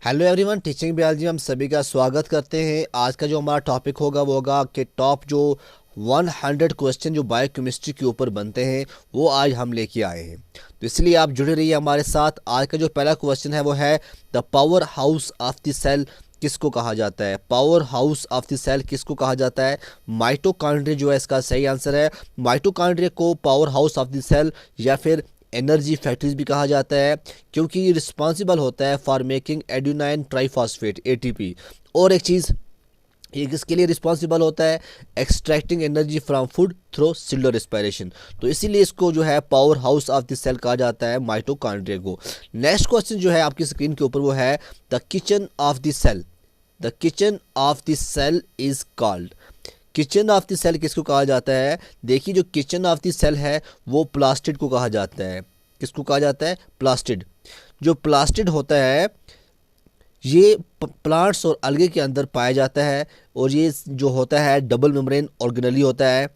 Hello everyone, teaching biology में हम सभी का स्वागत करते हैं। आज का जो हमारा टॉपिक होगा वो होगा कि टॉप जो 100 क्वेश्चन जो बायोकेमिस्ट्री के ऊपर बनते हैं वो आज हम लेके आए हैं। तो इसलिए आप जुड़े रहिए हमारे साथ। आज का जो पहला क्वेश्चन है वो है the power house of the cell किसको कहा जाता है। Power house of the cell किसको कहा जाता है? माइटोकॉन्ड्रिया जो है इसका सही आंसर है। माइटोकॉन्ड्रिया को power house of the cell या फिर एनर्जी फैक्ट्रीज भी कहा जाता है, क्योंकि ये रिस्पॉन्सिबल होता है for making adenosine triphosphate ATP. और एक चीज़, ये किसके लिए रिस्पॉन्सिबल होता है? Extracting energy from food through cellular respiration. तो इसीलिए इसको जो है power house of the cell कहा जाता है, माइटोकॉन्ड्रिया को। नेक्स्ट क्वेश्चन जो है आपकी स्क्रीन के ऊपर वो है the kitchen of the cell. The kitchen of the cell is called. Kitchen of the cell किसको कहा जाता है? देखिए, जो किचन ऑफ द सेल है वो प्लास्टिड को कहा जाता है। किसको कहा जाता है? प्लास्टिड। जो प्लास्टिड होता है ये प्लांट्स और अलगे के अंदर पाया जाता है, और ये जो होता है डबल मेम्ब्रेन ऑर्गेनली होता है।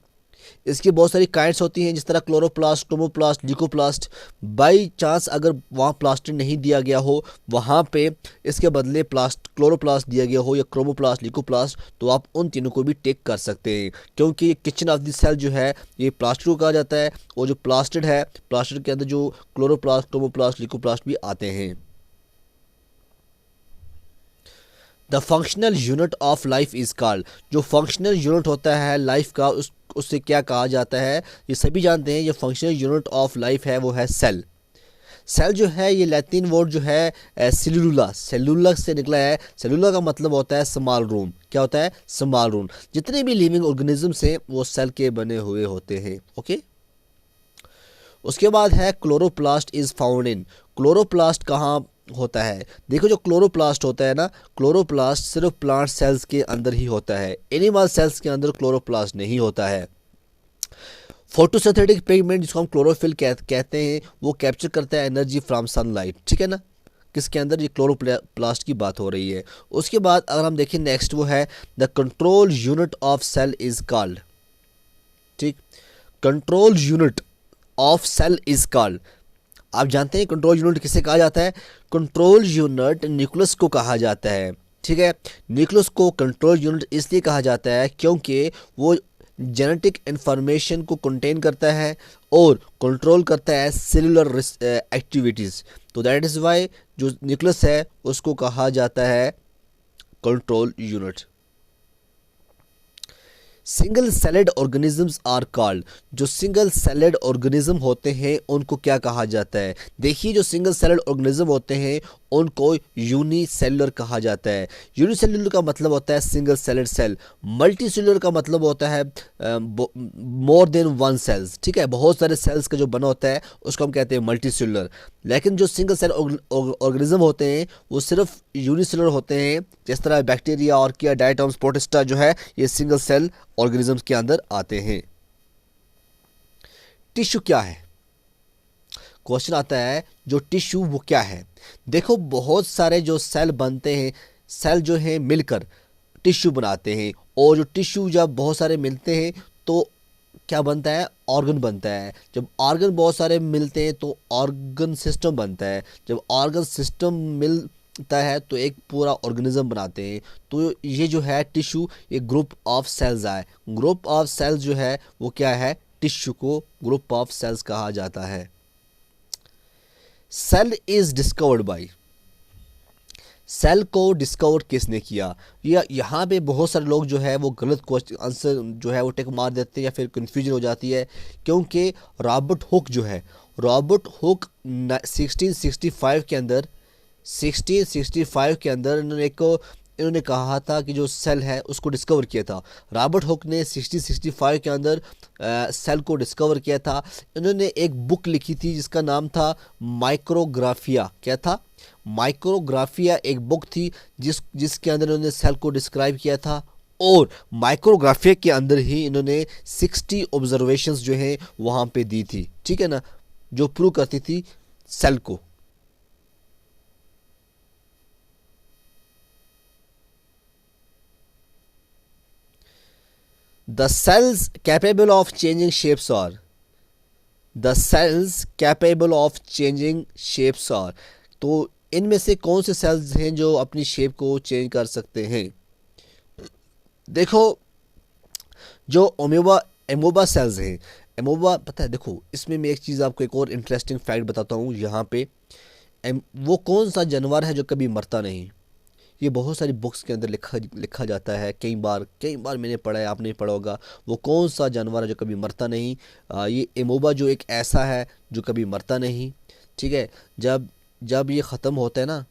इसकी बहुत सारी काइंड्स होती हैं, जिस तरह chloroplast, chromoplast, leucoplast. By chance अगर वहाँ प्लास्टिड नहीं दिया गया हो, वहाँ पे इसके बदले क्लोरोप्लास्ट दिया गया हो या क्रोमोप्लास्ट, ल्यूकोप्लास्ट, तो आप उन तीनों को भी टेक कर सकते हैं, क्योंकि किचन ऑफ द सेल जो है ये प्लास्टिड को कहा जाता है। और जो प्लास्टिड है, प्लास्टिड के अंदर जो क्लोरोप्लास्ट, क्रोमोप्लास्ट, ल्यूकोप्लास्ट भी आते हैं। The functional unit of life is called. जो फंक्शनल यूनिट होता है लाइफ का, उससे क्या कहा जाता है? ये सभी जानते हैं। ये फंक्शनल यूनिट ऑफ लाइफ है वो है सेल। सेल जो है ये लैटिन वर्ड जो है सेलुला, सेलुला से निकला है। सेलुला का मतलब होता है स्मॉल रूम। क्या होता है? Small room. जितने भी लिविंग ऑर्गेनिजम्स हैं वो सेल के बने हुए होते हैं। ओके। उसके बाद है chloroplast is found in. Chloroplast कहाँ होता है? देखो, जो क्लोरोप्लास्ट होता है ना, क्लोरोप्लास्ट सिर्फ प्लांट सेल्स के अंदर ही होता है। एनिमल सेल्स के अंदर क्लोरोप्लास्ट नहीं होता है। फोटोसिंथेटिक पिगमेंट जिसको हम क्लोरोफिल कहते हैं, वो कैप्चर करता है एनर्जी फ्रॉम सनलाइट। ठीक है ना? किसके अंदर? ये क्लोरोप्लास्ट की बात हो रही है। उसके बाद अगर हम देखें नेक्स्ट, वो है the control unit of cell is called. ठीक, control unit of cell is called. आप जानते हैं कंट्रोल यूनिट किसे कहा जाता है? कंट्रोल यूनिट न्यूक्लियस को कहा जाता है। ठीक है, न्यूक्लियस को कंट्रोल यूनिट इसलिए कहा जाता है क्योंकि वो जेनेटिक इंफॉर्मेशन को कंटेन करता है और कंट्रोल करता है सेलुलर एक्टिविटीज़। तो दैट इज़ वाई जो न्यूक्लियस है उसको कहा जाता है control unit. Single celled organisms are called. जो सिंगल सेलेड ऑर्गेनिज्म होते हैं उनको क्या कहा जाता है? देखिए, जो सिंगल सेलेड ऑर्गेनिज्म होते हैं उनको यूनिसेलुलर कहा जाता है। यूनिसेलुलर का मतलब होता है single celled cell. Multi cellular का मतलब होता है मोर देन वन सेल्स। ठीक है, बहुत सारे सेल्स का जो बना होता है उसको हम कहते हैं मल्टी सेलुलर। लेकिन जो सिंगल सेल ऑर्गेनिज्म होते हैं वो सिर्फ यूनिसेलुलर होते हैं, जिस तरह बैक्टीरिया, ऑर्किया, डायटम्स, प्रोटिस्टा जो है ये सिंगल सेल ऑर्गेनिजम्स के अंदर आते हैं। टिश्यू क्या है? क्वेश्चन आता है जो टिश्यू वो क्या है। देखो, बहुत सारे जो सेल बनते हैं, सेल जो है मिलकर टिश्यू बनाते हैं, और जो टिश्यू जब बहुत सारे मिलते हैं तो क्या बनता है? ऑर्गन बनता है। जब ऑर्गन बहुत सारे मिलते हैं तो ऑर्गन सिस्टम बनता है। जब ऑर्गन सिस्टम मिलता है तो एक पूरा ऑर्गेनिज्म बनाते हैं। तो ये जो है टिश्यू, ये ग्रुप ऑफ सेल्स है। ग्रुप ऑफ सेल्स जो है वो क्या है? टिश्यू को ग्रुप ऑफ सेल्स कहा जाता है। Cell is discovered by. Cell को डिस्कवर किसने किया? या यहाँ पे बहुत सारे लोग जो है वो गलत क्वेश्चन आंसर जो है वो टिक मार देते हैं या फिर कन्फ्यूजन हो जाती है, क्योंकि रॉबर्ट हुक जो है, रॉबर्ट हुक 1665 के अंदर 1665 के अंदर इन्होंने कहा था कि जो सेल है उसको डिस्कवर किया था। रॉबर्ट हुक ने 1665 के अंदर सेल को डिस्कवर किया था। इन्होंने एक बुक लिखी थी जिसका नाम था माइक्रोग्राफिया। क्या था? माइक्रोग्राफिया एक बुक थी जिसके अंदर इन्होंने सेल को डिस्क्राइब किया था, और माइक्रोग्राफिया के अंदर ही इन्होंने 60 ऑब्जर्वेशंस जो हैं वहाँ पे दी थी। ठीक है ना? जो प्रूव करती थी सेल को। The cells capable of changing shapes are. The cells capable of changing shapes are. तो इनमें से कौन से सेल्स हैं जो अपनी शेप को चेंज कर सकते हैं? देखो, जो एमोबा सेल्स हैं, एमोबा पता है, देखो इसमें मैं एक चीज़ आपको एक और इंटरेस्टिंग फैक्ट बताता हूँ यहाँ पे। वो कौन सा जानवर है जो कभी मरता नहीं? ये बहुत सारी बुक्स के अंदर लिखा लिखा जाता है, कई बार मैंने पढ़ा है, आपने पढ़ा होगा। वो कौन सा जानवर है जो कभी मरता नहीं? ये एमोबा जो एक ऐसा है जो कभी मरता नहीं, ठीक है। जब जब ये ख़त्म होता है ना,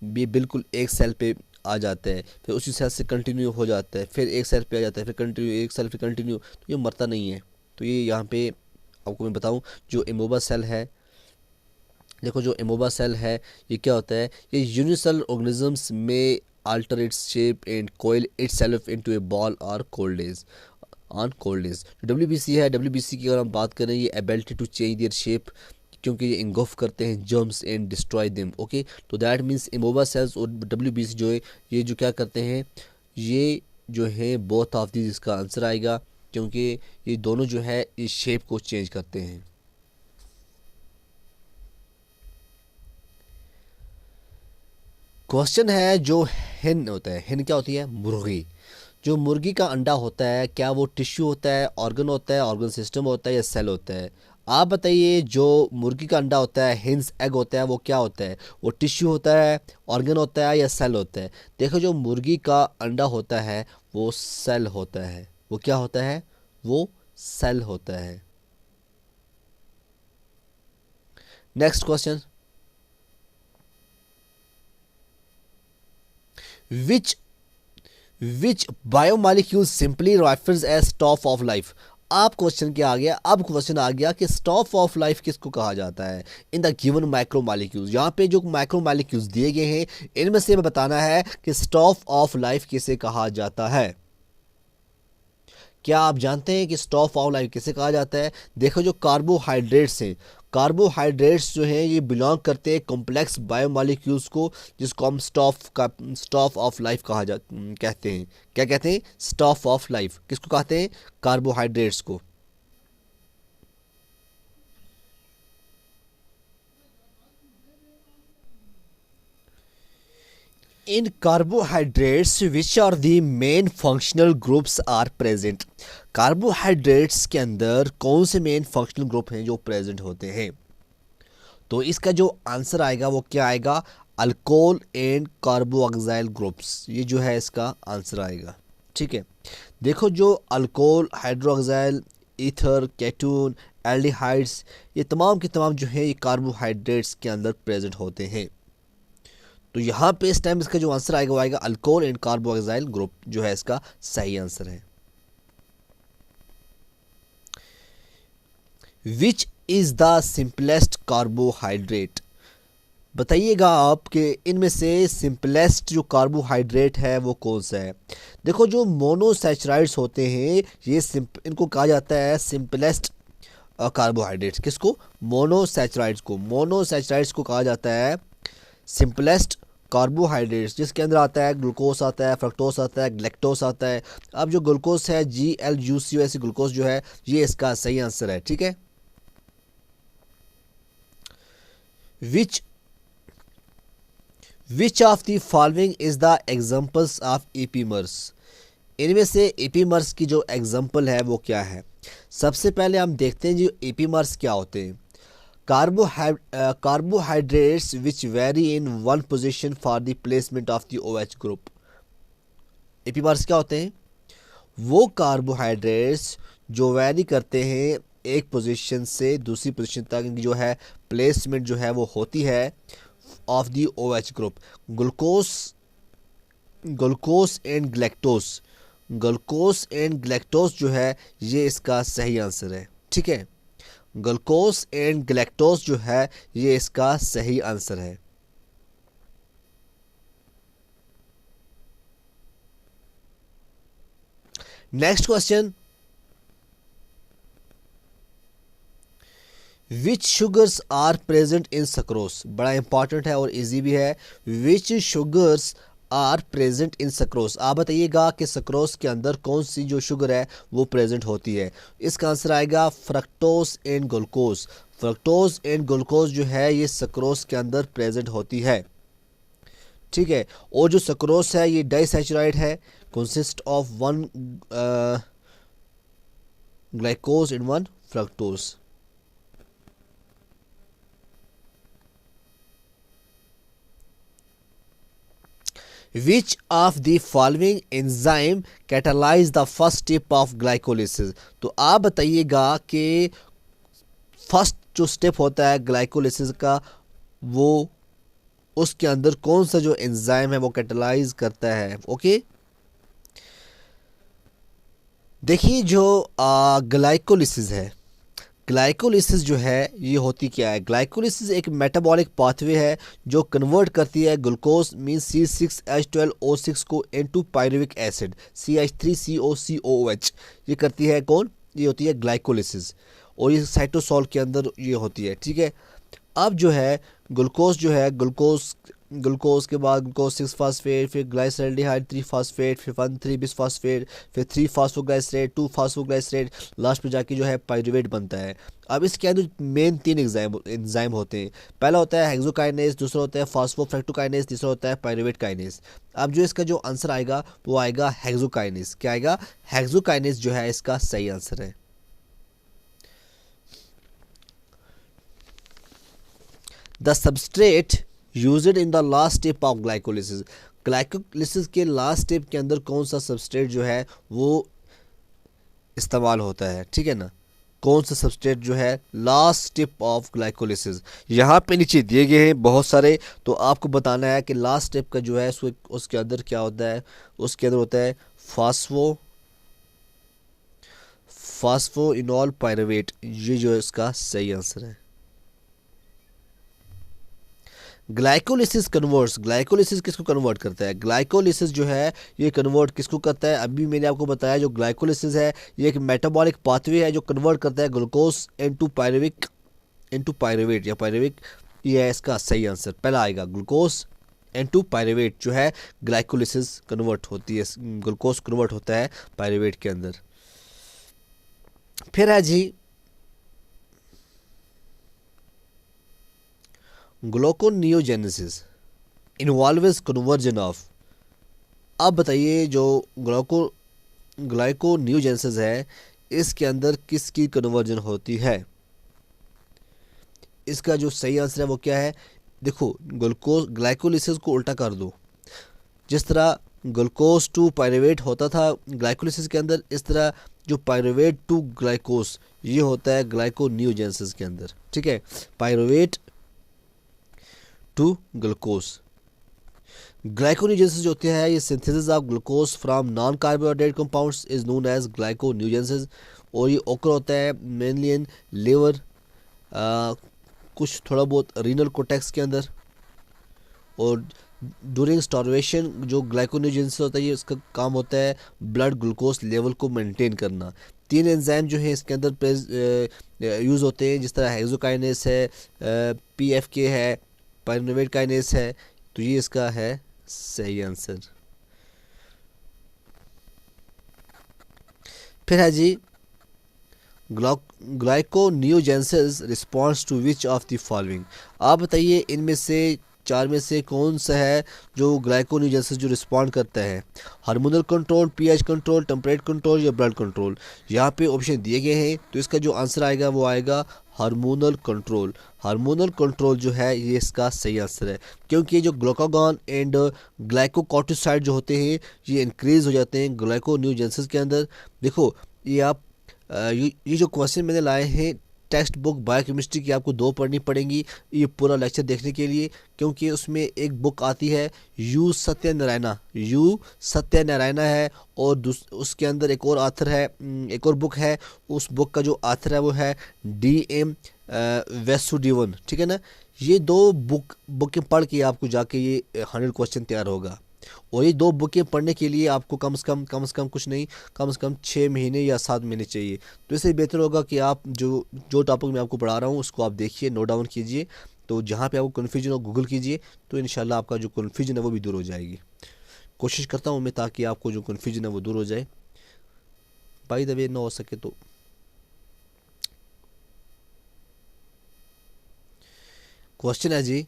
ये बिल्कुल एक सेल पे आ जाता है, फिर उसी सेल से कंटिन्यू हो जाता है, फिर एक सेल पे आ जाता है, फिर कंटिन्यू, एक सेल फिर कंटिन्यू, तो ये मरता नहीं है। तो ये यहाँ पे आपको मैं बताऊँ, जो एमोबा सेल है, देखो जो एमोबा सेल है, ये क्या होता है? ये यूनिसेलुलर ऑर्गेनिजम्स में alter its shape and coil itself into a ball or cold days on cold days। WBC है, WBC की अगर हम बात करें, ये ability to change their shape, क्योंकि ये इंगल्फ करते हैं germs and destroy them. Okay, तो दैट मीन्स एमोबा सेल्स और WBC जो है, ये जो क्या करते हैं, ये जो है बोथ ऑफ दीज, इसका आंसर आएगा, क्योंकि ये दोनों जो है इस शेप को चेंज करते हैं। क्वेश्चन है, जो हिन होता है, हिन क्या होती है? मुर्गी। जो मुर्गी का अंडा होता है, क्या वो टिश्यू होता है, ऑर्गन होता है, ऑर्गन सिस्टम होता है, या सेल होता है? आप बताइए, जो मुर्गी का अंडा होता है, हिंस एग होता है, वो क्या होता है? वो टिश्यू होता है, ऑर्गन होता है, या सेल होता है? देखो, जो मुर्गी का अंडा होता है वो सेल होता है। वो क्या होता है? वो सेल होता है। Next question, which which biomolecule simply refers as stuff of life? आप क्वेश्चन क्या आ गया? अब क्वेश्चन आ गया कि स्टॉफ ऑफ लाइफ किसको कहा जाता है इन द गिवन माइक्रोमॉलिक्यूल्स। यहाँ पे जो माइक्रोमॉलिक्यूल्स दिए गए हैं, इनमें से बताना है कि स्टॉफ ऑफ लाइफ किसे कहा जाता है। क्या आप जानते हैं कि स्टॉफ ऑफ लाइफ किसे कहा जाता है? देखो, जो कार्बोहाइड्रेट्स हैं, कार्बोहाइड्रेट्स जो हैं, ये बिलोंग करते हैं कॉम्प्लेक्स बायोमॉलिक्यूल्स को, जिसको हम स्टॉफ ऑफ लाइफ कहते हैं। क्या कहते हैं? Stuff of life. किसको कहते हैं? कार्बोहाइड्रेट्स को। In carbohydrates which are the main functional groups are present? Carbohydrates के अंदर कौन से मेन फंक्शनल ग्रुप हैं जो प्रेजेंट होते हैं? तो इसका जो आंसर आएगा वो क्या आएगा? अल्कोहल एंड कार्बोऑक्सिल ग्रुप्स, ये जो है इसका आंसर आएगा। ठीक है, देखो, जो अल्कोहल, हाइड्रोक्साइल, ईथर, केटून, एल्डिहाइड्स, ये तमाम के तमाम जो है ये कार्बोहाइड्रेट्स के अंदर प्रेजेंट होते हैं। तो यहाँ पे इस टाइम इसका जो आंसर आएगा वो आएगा अल्कोहल एंड कार्बोऑक्सिल ग्रुप, जो है इसका सही आंसर है। Which is the simplest carbohydrate? बताइएगा आप कि इनमें से सिंपलेस्ट जो कार्बोहाइड्रेट है वो कौन सा है? देखो, जो मोनोसैचराइड्स होते हैं, ये इनको कहा जाता है सिंपलेस्ट कार्बोहाइड्रेट्स। किसको? मोनोसैचराइड्स को। मोनोसैचराइड्स को कहा जाता है सिंपलेस्ट कार्बोहाइड्रेट्स, जिसके अंदर आता है ग्लूकोस, आता है फ्रक्टोस, आता है ग्लैक्टोस, आता है। अब जो ग्लूकोस है, GLUCOS ग्लूकोस जो है, ये इसका सही आंसर है। ठीक है, which of the following is the examples of epimers? इनमें से एपीमर्स की जो एग्जाम्पल है वो क्या है? सबसे पहले हम देखते हैं जो एपीमर्स क्या होते हैं। Carbohydrates which very in one position for the placement of the OH group. Epimers क्या होते हैं? वो कार्बोहाइड्रेट्स जो वेरी करते हैं एक पोजीशन से दूसरी पोजीशन तक, जो है प्लेसमेंट जो है वो होती है ऑफ द OH ग्रुप। Glucose and galactose, glucose and galactose जो है ये इसका सही आंसर है। ठीक है, ग्लूकोस एंड ग्लैक्टोस जो है ये इसका सही आंसर है। Next question, which sugars are present in sucrose? बड़ा इंपॉर्टेंट है और इजी भी है। Which sugars are present in sucrose? आप बताइएगा कि सक्रोस के अंदर कौन सी जो शुगर है वो प्रेजेंट होती है। इसका आंसर आएगा fructose and glucose. Fructose and glucose जो है ये सक्रोज के अंदर प्रेजेंट होती है, ठीक है। और जो सक्रोज है ये डाइसैचराइड है, consist of one glucose in one fructose. Which of the following enzyme catalyse the first step of glycolysis. तो आप बताइएगा कि फर्स्ट जो स्टेप होता है ग्लाइकोलिसिस का, वो उसके अंदर कौन सा जो एंजाइम है वो कैटालाइज करता है। ओके, देखिए जो ग्लाइकोलिसिस है, ग्लाइकोलिसिस जो है ये होती क्या है। ग्लाइकोलिसिस एक मेटाबॉलिक पाथवे है जो कन्वर्ट करती है ग्लूकोज मीन C6H12O6 को इनटू पायरुविक एसिड CH3COCOOH। ये करती है कौन, ये होती है ग्लाइकोलिसिस, और ये साइटोसॉल के अंदर ये होती है, ठीक है। अब जो है ग्लूकोज जो है, ग्लूकोज के बाद ग्लूकोज 6 फास्फेट, फिर ग्लाइसरल्डिहाइड 3 फास्फेट, फिर 1 3 फास्फेट, फिर 3 फास्फोग्लाइसरेट, 2 फास्फोग्लाइसरेट, लास्ट पे जाके जो है पायरुवेट बनता है। अब इसके अंदर मेन 3 एंजाइम होते हैं। पहला होता है हेक्सोकाइनेज, दूसरा होता है फास्फोफ्रक्टोकाइनेज, तीसरा होता है पायरुवेट काइनेज। अब जो इसका जो आंसर आएगा वो आएगा हेक्सोकाइनेज। क्या आएगा, हेक्सोकाइनेज जो है इसका सही आंसर है। The substrate used in the last step of glycolysis. Glycolysis के लास्ट स्टेप के अंदर कौन सा सबस्ट्रेट जो है वो इस्तेमाल होता है, ठीक है ना। कौन सा सबस्ट्रेट जो है लास्ट स्टेप ऑफ ग्लाइकोलिसिस, यहाँ पे नीचे दिए गए हैं बहुत सारे, तो आपको बताना है कि लास्ट स्टेप का जो है उसके अंदर क्या होता है। उसके अंदर होता है फास्फोइनोल पायरुवेट, ये जो है इसका सही आंसर है। ग्लाइकोलिसिस कन्वर्ट्स, ग्लाइकोलिसिस किसको कन्वर्ट करता है। ग्लाइकोलिसिस जो है ये कन्वर्ट किसको करता है, अभी मैंने आपको बताया जो ग्लाइकोलिसिस है ये एक मेटाबॉलिक पाथवे है जो कन्वर्ट करता है ग्लूकोज इनटू पायरुवेट या पायरुविक। ये है इसका सही आंसर, पहला आएगा ग्लूकोज इनटू पायरुवेट जो है ग्लाइकोलिसिस कन्वर्ट होती है, ग्लूकोज कन्वर्ट होता है पायरुवेट के अंदर। फिर है जी ग्लूकोनियोजेनेसिस इन्वॉल्व्स कन्वर्जन ऑफ। अब बताइए जो ग्लाइकोनियोजेनेसिस है इसके अंदर किसकी कन्वर्जन होती है। इसका जो सही आंसर है वो क्या है, देखो ग्लाइकोलिसिस को उल्टा कर दो, जिस तरह ग्लूकोज टू पायरुवेट होता था ग्लाइकोलिसिस के अंदर, इस तरह जो पायरुवेट टू ग्लाइकोज ये होता है ग्लाइकोनियोजेनेसिस के अंदर, ठीक है। Pyruvate to glucose. ग्लाइकोनियोजेनेसिस जो होती है ये synthesis of glucose from non carbohydrate compounds is known as gluconeogenesis, और ये ओकर होता है मेनली इन लिवर, कुछ थोड़ा बहुत रीनल कोटेक्स के अंदर, और ड्यूरिंग स्टार्वेशन जो ग्लाइकोनियोजेनेसिस होता है ये इसका काम होता है ब्लड ग्लूकोज लेवल को मेंटेन करना। 3 एंजाइम जो है इसके अंदर यूज़ होते हैं, जिस तरह हेक्सोकाइनेस है, PFK है, पायरुवेट काइनेस है, तो ये इसका है सही आंसर। फिर है जी gluconeogenesis response to which of the following. आप बताइए इनमें से 4 में से कौन सा है जो ग्लाइकोनियोजेनेसिस जो रिस्पॉन्ड करता है। Hormonal control, pH control, temperature control या ब्लड कंट्रोल। यहाँ पे ऑप्शन दिए गए हैं, तो इसका जो आंसर आएगा वो आएगा हार्मोनल कंट्रोल। हार्मोनल कंट्रोल जो है ये इसका सही आंसर है, क्योंकि जो ग्लूकागॉन एंड ग्लाइकोकॉर्टिसोइड जो होते हैं ये इंक्रीज हो जाते हैं ग्लाइकोनियोजेनेसिस के अंदर। देखो ये आप ये जो क्वेश्चन मैंने लाए हैं टेक्स्ट बुक बायोकेमिस्ट्री की आपको 2 पढ़नी पड़ेंगी ये पूरा लेक्चर देखने के लिए, क्योंकि उसमें एक बुक आती है यू सत्यनारायणा है, और उसके अंदर एक और आथर है, एक और बुक है, उस बुक का जो आथर है वो है DM वेसुडिवन, ठीक है ना। ये 2 बुकें पढ़ के आपको जाके ये 100 क्वेश्चन तैयार होगा, और ये 2 बुकें पढ़ने के लिए आपको कम से कम कुछ नहीं, कम से कम 6 महीने या 7 महीने चाहिए। तो इससे बेहतर होगा कि आप जो टॉपिक मैं आपको पढ़ा रहा हूँ उसको आप देखिए, नोट डाउन कीजिए, तो जहाँ पे आपको कन्फ्यूजन हो गूगल कीजिए, तो इंशाल्लाह आपका जो कन्फ्यूजन है वो भी दूर हो जाएगी। कोशिश करता हूँ मैं ताकि आपको जो कन्फ्यूजन है वो दूर हो जाए, बाय द वे ना हो सके तो क्वेश्चन है जी,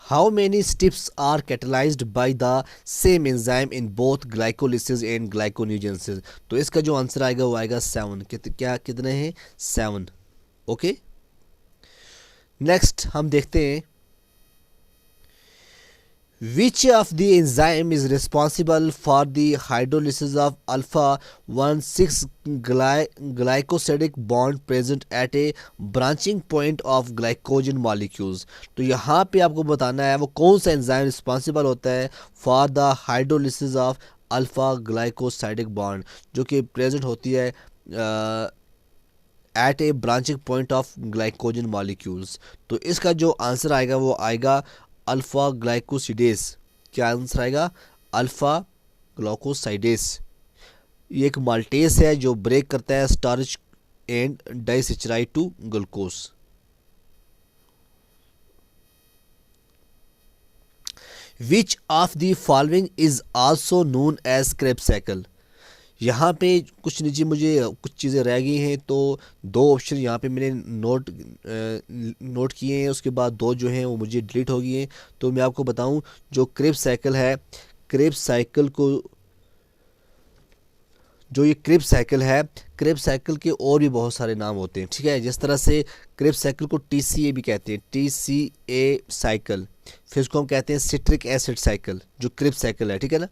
how many steps are catalysed by the same enzyme in both glycolysis and gluconeogenesis. तो इसका जो आंसर आएगा वो आएगा 7। क्या कितने हैं? 7। ओके, नेक्स्ट हम देखते हैं, which of the enzyme is responsible for the hydrolysis of alpha 1,6 glycosidic bond present at a branching point of glycogen molecules। तो यहाँ पे आपको बताना है वो कौन सा एंजाइम रिस्पॉन्सिबल होता है for the hydrolysis of alpha glycosidic bond, जो कि प्रेजेंट होती है at a branching point of glycogen molecules. तो इसका जो आंसर आएगा वो आएगा अल्फा ग्लाइकोसिडेस। क्या आंसर आएगा? Alpha glycosidase. ये एक माल्टेस है जो ब्रेक करता है starch and disaccharide to glucose. Which of the following is also known as Krebs cycle. यहाँ पे कुछ नीचे मुझे कुछ चीज़ें रह गई हैं, तो 2 ऑप्शन यहाँ पे मैंने नोट किए हैं, उसके बाद 2 जो हैं वो मुझे डिलीट हो गई हैं। तो मैं आपको बताऊं, जो क्रेब्स साइकिल है, क्रेब्स साइकिल को, जो ये क्रेब्स साइकिल है, क्रेब्स साइकिल के और भी बहुत सारे नाम होते हैं, ठीक है। जिस तरह से क्रेब्स साइकिल को TCA भी कहते हैं, TCA साइकिल। फिर उसको हम कहते हैं सिट्रिक एसिड साइकिल, जो क्रेब्स साइकिल है, ठीक है ना।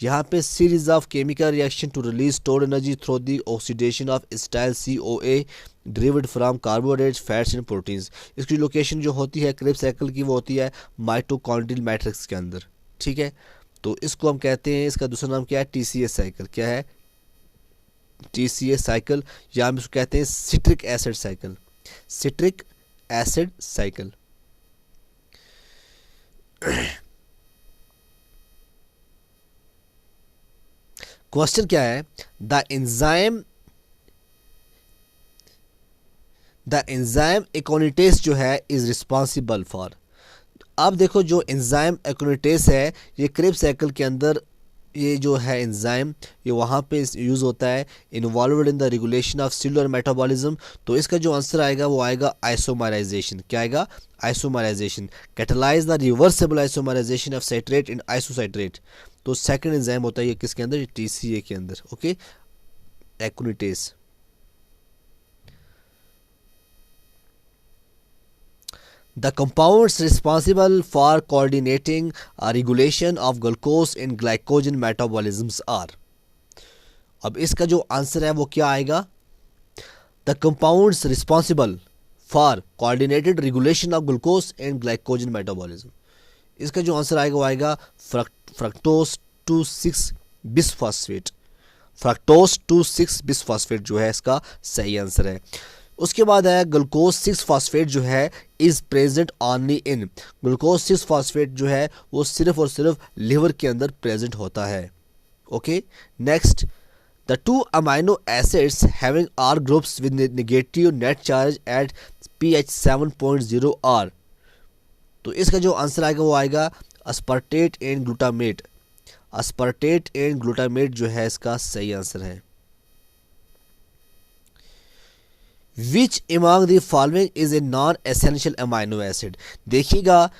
यहाँ पे series of chemical reaction to release stored energy through the oxidation of acetyl CoA derived from carbohydrates, fats and proteins. इसकी लोकेशन जो होती है क्रेब्स साइकिल की वो होती है माइटोकॉन्ड्रियल मैट्रिक्स के अंदर, ठीक है। तो इसको हम कहते हैं, इसका दूसरा नाम क्या है? TCA cycle. क्या है? TCA साइकिल, या हम इसको कहते हैं citric acid cycle, citric acid cycle. Question क्या है? द एंजाइम एकोनिटेस जो है इज रिस्पॉन्सिबल फॉर। अब देखो, जो एंजाइम एकोनिटेस है ये क्रेब्स साइकिल के अंदर, ये जो है एंजाइम, ये वहाँ पे यूज़ होता है involved in the regulation of cellular metabolism. तो इसका जो आंसर आएगा वो आएगा आइसोमराइजेशन। क्या आएगा? Isomerisation. Catalyse the reversible isomerisation of citrate in isocitrate. तो सेकंड एंजाइम होता है ये किसके अंदर? TCA के अंदर। Okay, एकोनिटेस। The compounds responsible for coordinating regulation of glucose in glycogen metabolisms are। अब इसका जो आंसर है वो क्या आएगा? The compounds responsible for coordinated regulation of glucose in glycogen metabolism। इसका जो आंसर आएगा वो आएगा फ्रक्टोज 2,6 बिसफॉस्फेट। फ्रक्टोज 2,6 बिसफॉस्फेट जो है इसका सही आंसर है। उसके बाद है ग्लूकोज 6 फॉस्फेट जो है is present only in. Glucose 6 phosphate जो है वो सिर्फ और सिर्फ लिवर के अंदर प्रेजेंट होता है। Okay, next, the 2 amino acids having R groups with negative net charge at pH 7.0 R। तो इसका जो आंसर आएगा वो आएगा aspartate and glutamate. Aspartate and glutamate जो है इसका सही आंसर है। Which among the following is a non-essential amino acid। देखिएगा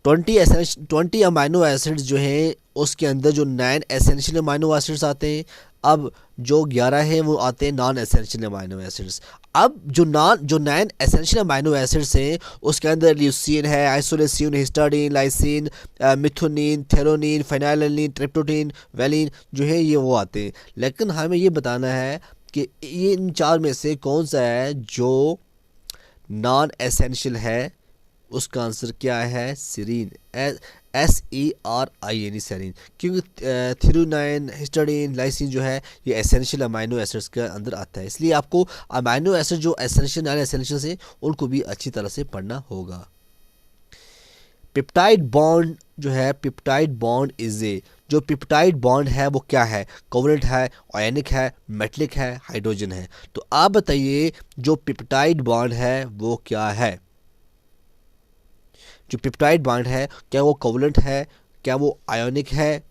20 अमाइनो एसिड्स जो हैं उसके अंदर जो 9 एसेंशियल अमाइनो एसिड्स आते हैं, अब जो 11 हैं वो आते हैं नॉन एसेंशियल अमाइनो एसिड्स। अब जो 9 एसेंशियल अमाइनो एसिड्स हैं उसके अंदर ल्यूसीन है, आइसोलेसिन, हिस्टाडीन, लाइसिन, मिथोनिन, थेरोनिन, फेनाइलैनिन, ट्रिप्टोफैन, वैलिन जो है ये वो आते हैं। लेकिन हमें ये बताना है कि ये इन 4 में से कौन सा है जो नॉन एसेंशियल है। उसका आंसर क्या है? Serine, SERIN, serine. क्योंकि थ्रोनाइन, हिस्टाडीन, लाइसिन जो है ये एसेंशियल अमाइनो एसिड्स के अंदर आता है, इसलिए आपको अमाइनो एसिड जो एसेंशियल नॉन एसेंशियल से उनको भी अच्छी तरह से पढ़ना होगा। पेप्टाइड बॉन्ड जो है, पेप्टाइड बॉन्ड इज ए, जो पेप्टाइड बॉन्ड है वो क्या है? कोवलेंट है, आयनिक है, मेटलिक है, हाइड्रोजन है। तो आप बताइए जो पेप्टाइड बॉन्ड है वो क्या है? जो पेप्टाइड बॉन्ड है क्या वो कोवलेंट है, क्या वो आयोनिक है,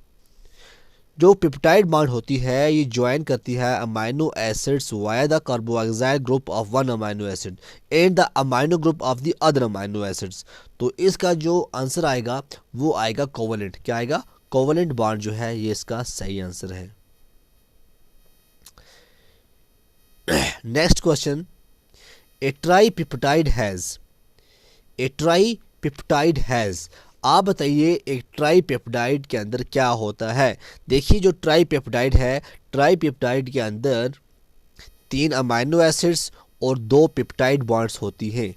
जो पेप्टाइड बॉन्ड होती है ये ज्वाइन करती है amino acids via the carboxyl group of one amino acid and the amino group of the other amino acids. तो इसका जो आंसर आएगा वो आएगा कोवलेंट। क्या आएगा? कोवलेंट बॉन्ड जो है ये इसका सही आंसर है। Next question, A tripeptide has आप बताइए एक ट्राईपेप्टाइड के अंदर क्या होता है। देखिए जो ट्राईपेप्टाइड है, ट्राईपेप्टाइड के अंदर 3 अमाइनो एसिड्स और 2 पेप्टाइड बॉन्ड्स होती हैं।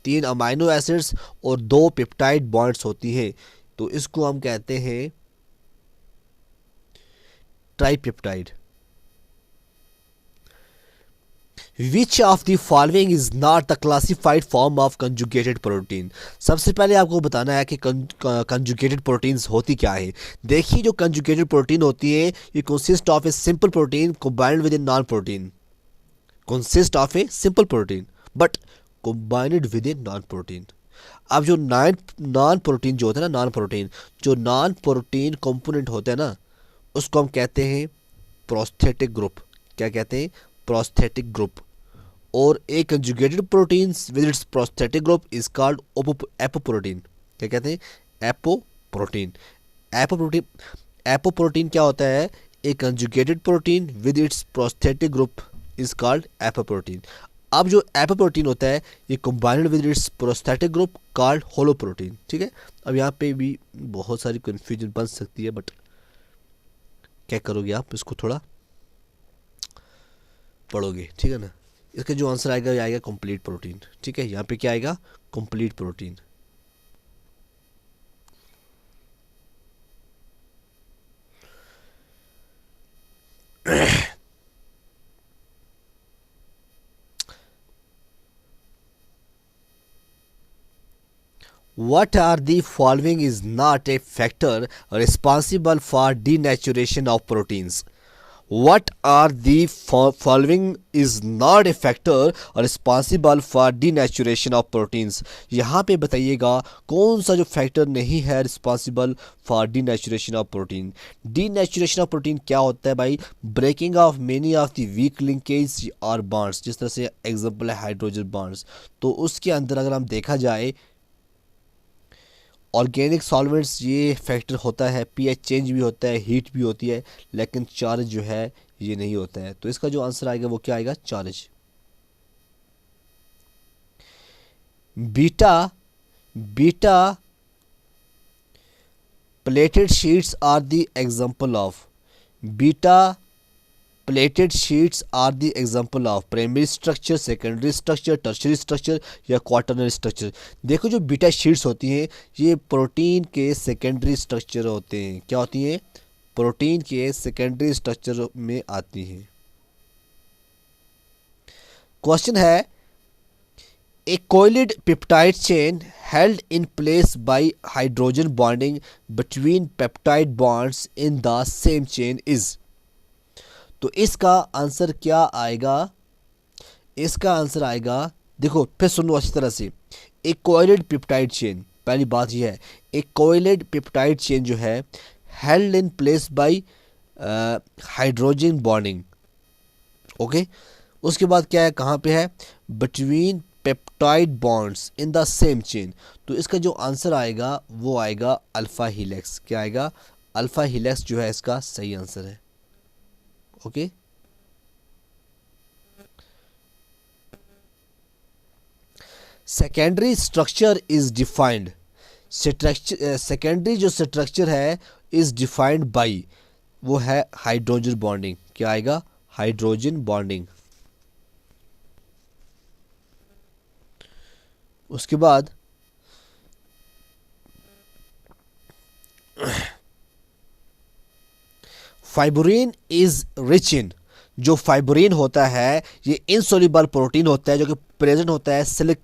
3 अमाइनो एसिड्स और 2 पेप्टाइड बॉन्ड्स होती हैं, तो इसको हम कहते हैं tripeptide. Which of the following is not the classified form of conjugated protein. सबसे पहले आपको बताना है कि कंजुगेटेड प्रोटीन्स होती क्या है। देखिए जो कंजुगेटेड प्रोटीन होती है ये consist of a simple protein combined with a non protein, consist of a simple protein but combined with a non protein. अब जो नॉन प्रोटीन जो होता है ना, जो नॉन प्रोटीन कंपोनेंट होते हैं ना, उसको हम कहते हैं प्रोस्थेटिक ग्रुप। क्या कहते हैं? Prosthetic group. और a conjugated proteins with its prosthetic group is called apoprotein. क्या कहते हैं? एपोप्रोटीन। एपोप्रोटीन क्या होता है? A conjugated protein with its prosthetic group is called apoprotein. अब जो एपोप्रोटीन होता है ये combined with its prosthetic group called holoprotein. ठीक है, अब यहाँ पे भी बहुत सारी कन्फ्यूजन बन सकती है, बट क्या करोगे आप, इसको थोड़ा पढ़ोगे, ठीक है ना। इसका जो आंसर आएगा ये आएगा कंप्लीट प्रोटीन। ठीक है, यहाँ पे क्या आएगा? Complete protein. What are the following is not a factor responsible for denaturation of proteins? What are the following is not a factor responsible for denaturation of proteins? यहाँ पे बताइएगा कौन सा जो फैक्टर नहीं है responsible for denaturation of protein. Denaturation of protein क्या होता है भाई? Breaking of many of the weak linkage और बॉन्ड्स, जिस तरह से एग्जांपल है हाइड्रोजन बॉन्ड्स। तो उसके अंदर अगर हम देखा जाए ऑर्गेनिक सॉल्वेंट्स ये फैक्टर होता है, पीएच चेंज भी होता है, हीट भी होती है, लेकिन चार्ज जो है ये नहीं होता है। तो इसका जो आंसर आएगा वो क्या आएगा? Charge. Beta pleated sheets are the example of pleated sheets are the example of primary structure, secondary structure, tertiary structure या क्वाटरनरी स्ट्रक्चर। देखो जो बीटा शीट्स होती हैं ये प्रोटीन के सेकेंडरी स्ट्रक्चर होते हैं। क्या होती हैं? प्रोटीन के सेकेंडरी स्ट्रक्चर में आती हैं। क्वेश्चन है, a coiled peptide chain held in place by hydrogen bonding between peptide bonds in the same chain is. तो इसका आंसर क्या आएगा? इसका आंसर आएगा, देखो फिर सुनो अच्छी तरह से। एक कोइलेड पेप्टाइड चेन, पहली बात यह है एक कोइलेड पेप्टाइड चेन जो है held in place by hydrogen bonding. Okay, उसके बाद क्या है, कहाँ पे है? Between peptide bonds in the same chain. तो इसका जो आंसर आएगा वो आएगा अल्फा हीलिक्स। क्या आएगा? अल्फा हीलिक्स जो है इसका सही आंसर है। Okay, secondary structure is defined. Secondary जो स्ट्रक्चर है इज डिफाइंड बाय, वो है हाइड्रोजन बॉन्डिंग। क्या आएगा? Hydrogen bonding. उसके बाद फाइब्रिन इज रिच इन। जो फाइब्रिन होता है ये इनसोल्यूबल प्रोटीन होता है जो कि प्रेजेंट होता है silk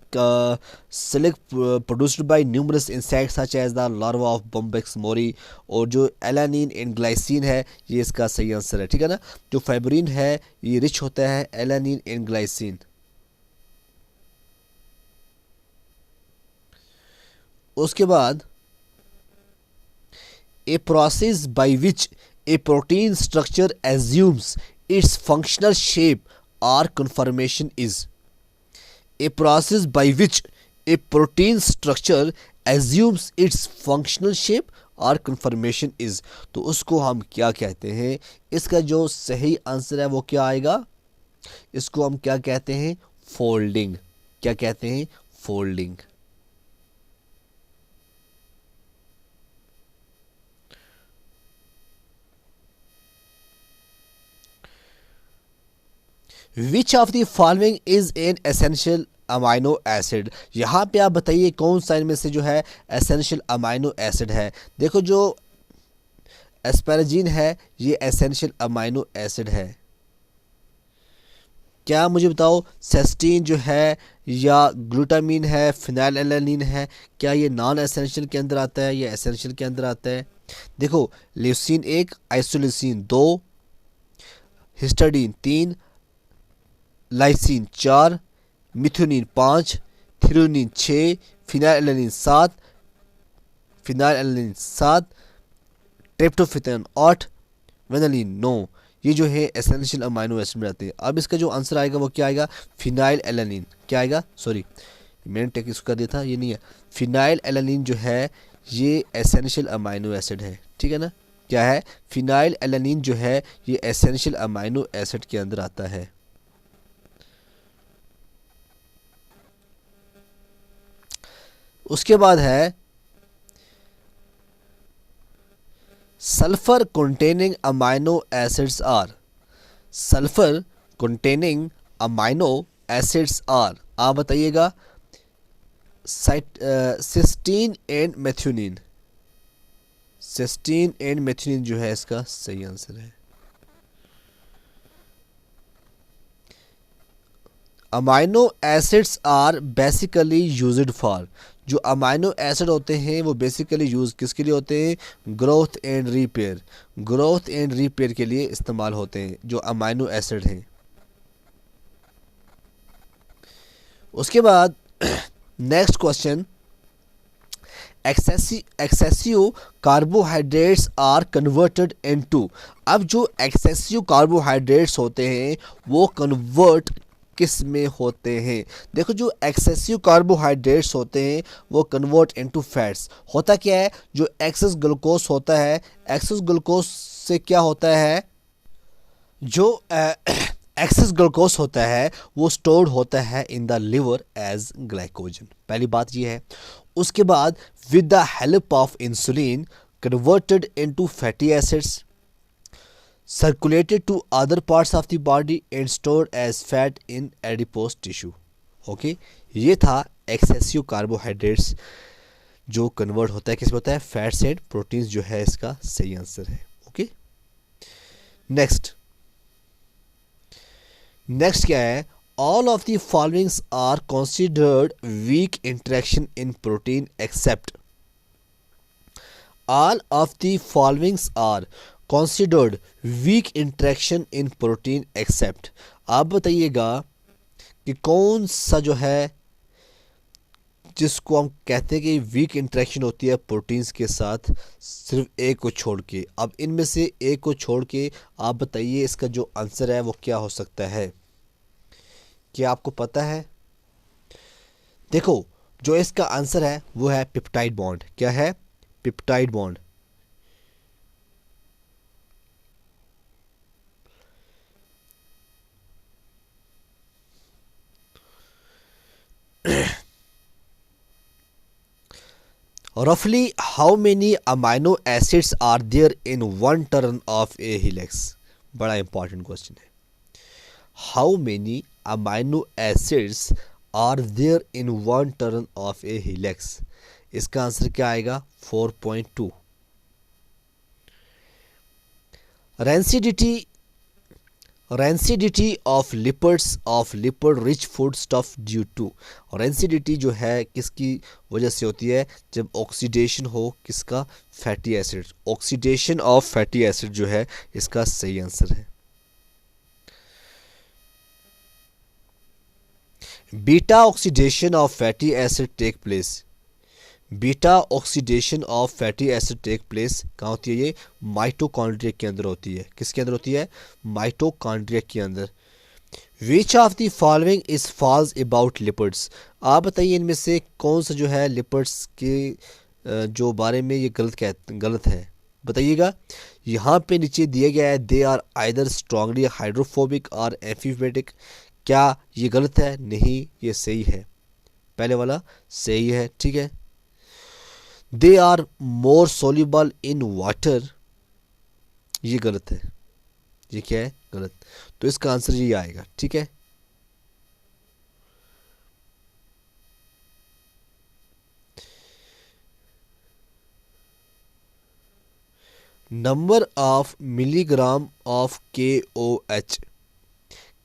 produced by numerous insects such as the larva of Bombyx mori. और जो एलानिन एंड ग्लाइसिन है ये इसका सही आंसर है। ठीक है ना, जो फाइब्रिन है ये रिच होता है एलानिन एंड ग्लाइसिन। उसके बाद a process by which A protein structure assumes its functional shape or conformation is. A process by which a protein structure assumes its functional shape और कन्फर्मेशन इज, तो उसको हम क्या कहते हैं? इसका जो सही आंसर है वो क्या आएगा? इसको हम क्या कहते हैं? फोल्डिंग। क्या कहते हैं? Folding. Which of the following is an essential amino acid? यहाँ पे आप बताइए कौन सा इनमें से जो है एसेंशियल अमाइनो एसिड है? देखो जो एस्पेराजीन है ये एसेंशियल अमाइनो एसिड है। क्या मुझे बताओ, सिस्टीन जो है या ग्लूटामीन है, फिनाइलएलानिन है, क्या ये नॉन एसेंशियल के अंदर आता है या एसेंशियल के अंदर आता है? देखो leucine 1, isoleucine 2, हिस्टाडीन 3, lysine 4, मिथुनिन 5, threonine 6, phenylalanine 7, tryptophan 8, वेनालिन 9। ये जो है एसेंशियल अमाइनो एसिड में आते हैं। अब इसका जो आंसर आएगा वो क्या आएगा? फिनाइलएलानिन। क्या आएगा? सॉरी मैंने टेक इसको कर दिया था, ये नहीं है। फिनाइलएलानिन जो है ये एसेंशियल अमाइनो एसिड है, ठीक है ना? क्या है? फिनाइलएलानिन जो है ये एसेंशियल अमाइनो एसिड के अंदर आता है। उसके बाद है sulphur containing amino acids are. Sulphur containing amino acids are, आप बताइएगा। Cysteine and methionine. Cysteine and methionine जो है इसका सही आंसर है। Amino acids are basically used for. जो अमाइनो एसिड होते हैं वो बेसिकली यूज़ किसके लिए होते हैं? Growth and repair. Growth and repair के लिए इस्तेमाल होते हैं जो अमाइनो एसिड हैं। उसके बाद next question, excessive carbohydrates are converted into. अब जो एक्सेसिव कार्बोहाइड्रेट्स होते हैं वो कन्वर्ट किस में होते हैं? देखो जो एक्सेसिव कार्बोहाइड्रेट्स होते हैं वो कन्वर्ट इनटू फैट्स। होता क्या है? जो एक्सेस ग्लूकोज होता है, एक्सेस ग्लूकोज से क्या होता है? जो एक्सेस ग्लूकोज होता है वो स्टोर्ड होता है in the liver as glycogen. पहली बात ये है। उसके बाद with the help of insulin converted into fatty acids, circulated to other parts of the body and stored as fat in adipose tissue। Okay, ये था एक्सेसिव कार्बोहाइड्रेट्स जो convert होता है किस में होता है? फैट्स एंड प्रोटीन्स जो है इसका सही आंसर है। ओके, नेक्स्ट क्या है? All of the followings are considered weak interaction in protein except. All of the followings are considered weak interaction in protein except। आप बताइएगा कि कौन सा जो है जिसको हम कहते हैं कि वीक इंटरेक्शन होती है प्रोटीन्स के साथ, सिर्फ एक को छोड़ के। अब इनमें से एक को छोड़ के आप बताइए इसका जो आंसर है वो क्या हो सकता है? क्या आपको पता है? देखो जो इसका आंसर है वो है पेप्टाइड बॉन्ड। क्या है? Peptide bond. Roughly how many amino acids are there in one turn of a helix? बड़ा इंपॉर्टेंट क्वेश्चन है। How many amino acids are there in one turn of a helix? इसका answer क्या आएगा? 4.2। Rancidity of lipids of lipid rich food stuff due to. Rancidity जो है किसकी वजह से होती है? जब ऑक्सीडेशन हो किसका? Fatty acid. Oxidation of fatty acid जो है इसका सही आंसर है। Beta oxidation of fatty acid take place beta oxidation of fatty acid take place कहाँ होती है? ये माइटोकॉन्ड्रिया के अंदर होती है। किसके अंदर होती है? माइटोकॉन्ड्रिया के अंदर। Which of the following is false about lipids? आप बताइए इनमें से कौन सा जो है लिपिड्स के जो बारे में ये गलत है, बताइएगा। यहाँ पे नीचे दिया गया है they are either strongly hydrophobic और एम्फीबेटिक। क्या ये गलत है? नहीं, ये सही है। पहले वाला सही है, ठीक है। They are more soluble in water, ये गलत है। ये क्या है? गलत। तो इसका आंसर ये आएगा, ठीक है। Number of milligram of KOH।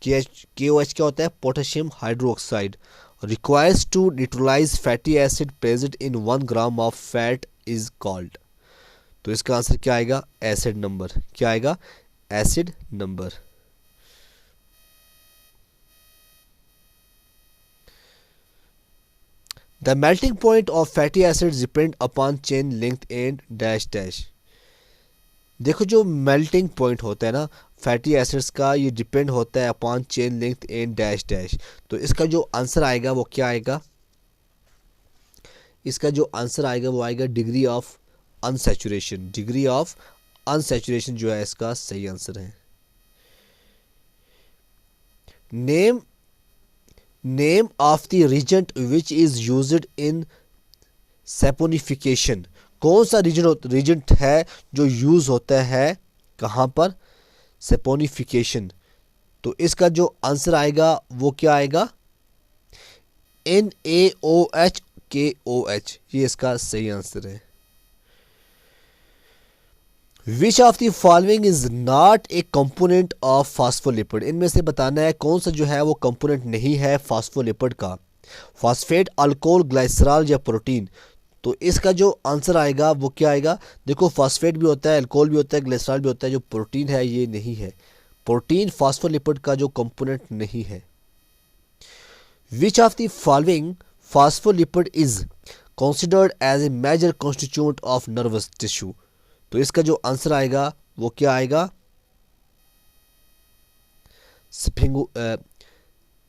KOH क्या होता है? Potassium hydroxide. Requires to neutralize fatty acid present in 1 gram of fat is called. तो इसका आंसर क्या आएगा? Acid number. क्या आएगा? Acid number. The melting point of fatty acid depend upon chain length and dash dash. देखो जो melting point होता है ना फैटी एसिड्स का, ये डिपेंड होता है upon chain length and dash dash. तो इसका जो आंसर आएगा वो क्या आएगा? इसका जो आंसर आएगा वो आएगा degree of unsaturation. Degree of unsaturation जो है इसका सही आंसर है। Name of the reagent which is used in saponification. कौन सा रिजेंट है जो यूज होता है कहाँ पर? सैपोनिफिकेशन। तो इसका जो आंसर आएगा वो क्या आएगा? NaOH ये इसका सही आंसर है। Which of the following is not a component of phospholipid. इनमें से बताना है कौन सा जो है वो कंपोनेंट नहीं है फॉस्फोलिपिड का। फॉस्फेट, अल्कोहल, ग्लाइसरॉल या प्रोटीन। तो इसका जो आंसर आएगा वो क्या आएगा? देखो फॉस्फेट भी होता है, अल्कोहल भी होता है, ग्लाइसरॉल भी होता है। जो प्रोटीन है ये नहीं है। प्रोटीन फॉस्फोलिपिड का जो कंपोनेंट नहीं है। Which of the following phospholipid is considered as a major constituent of nervous tissue. तो इसका जो आंसर आएगा वो क्या आएगा?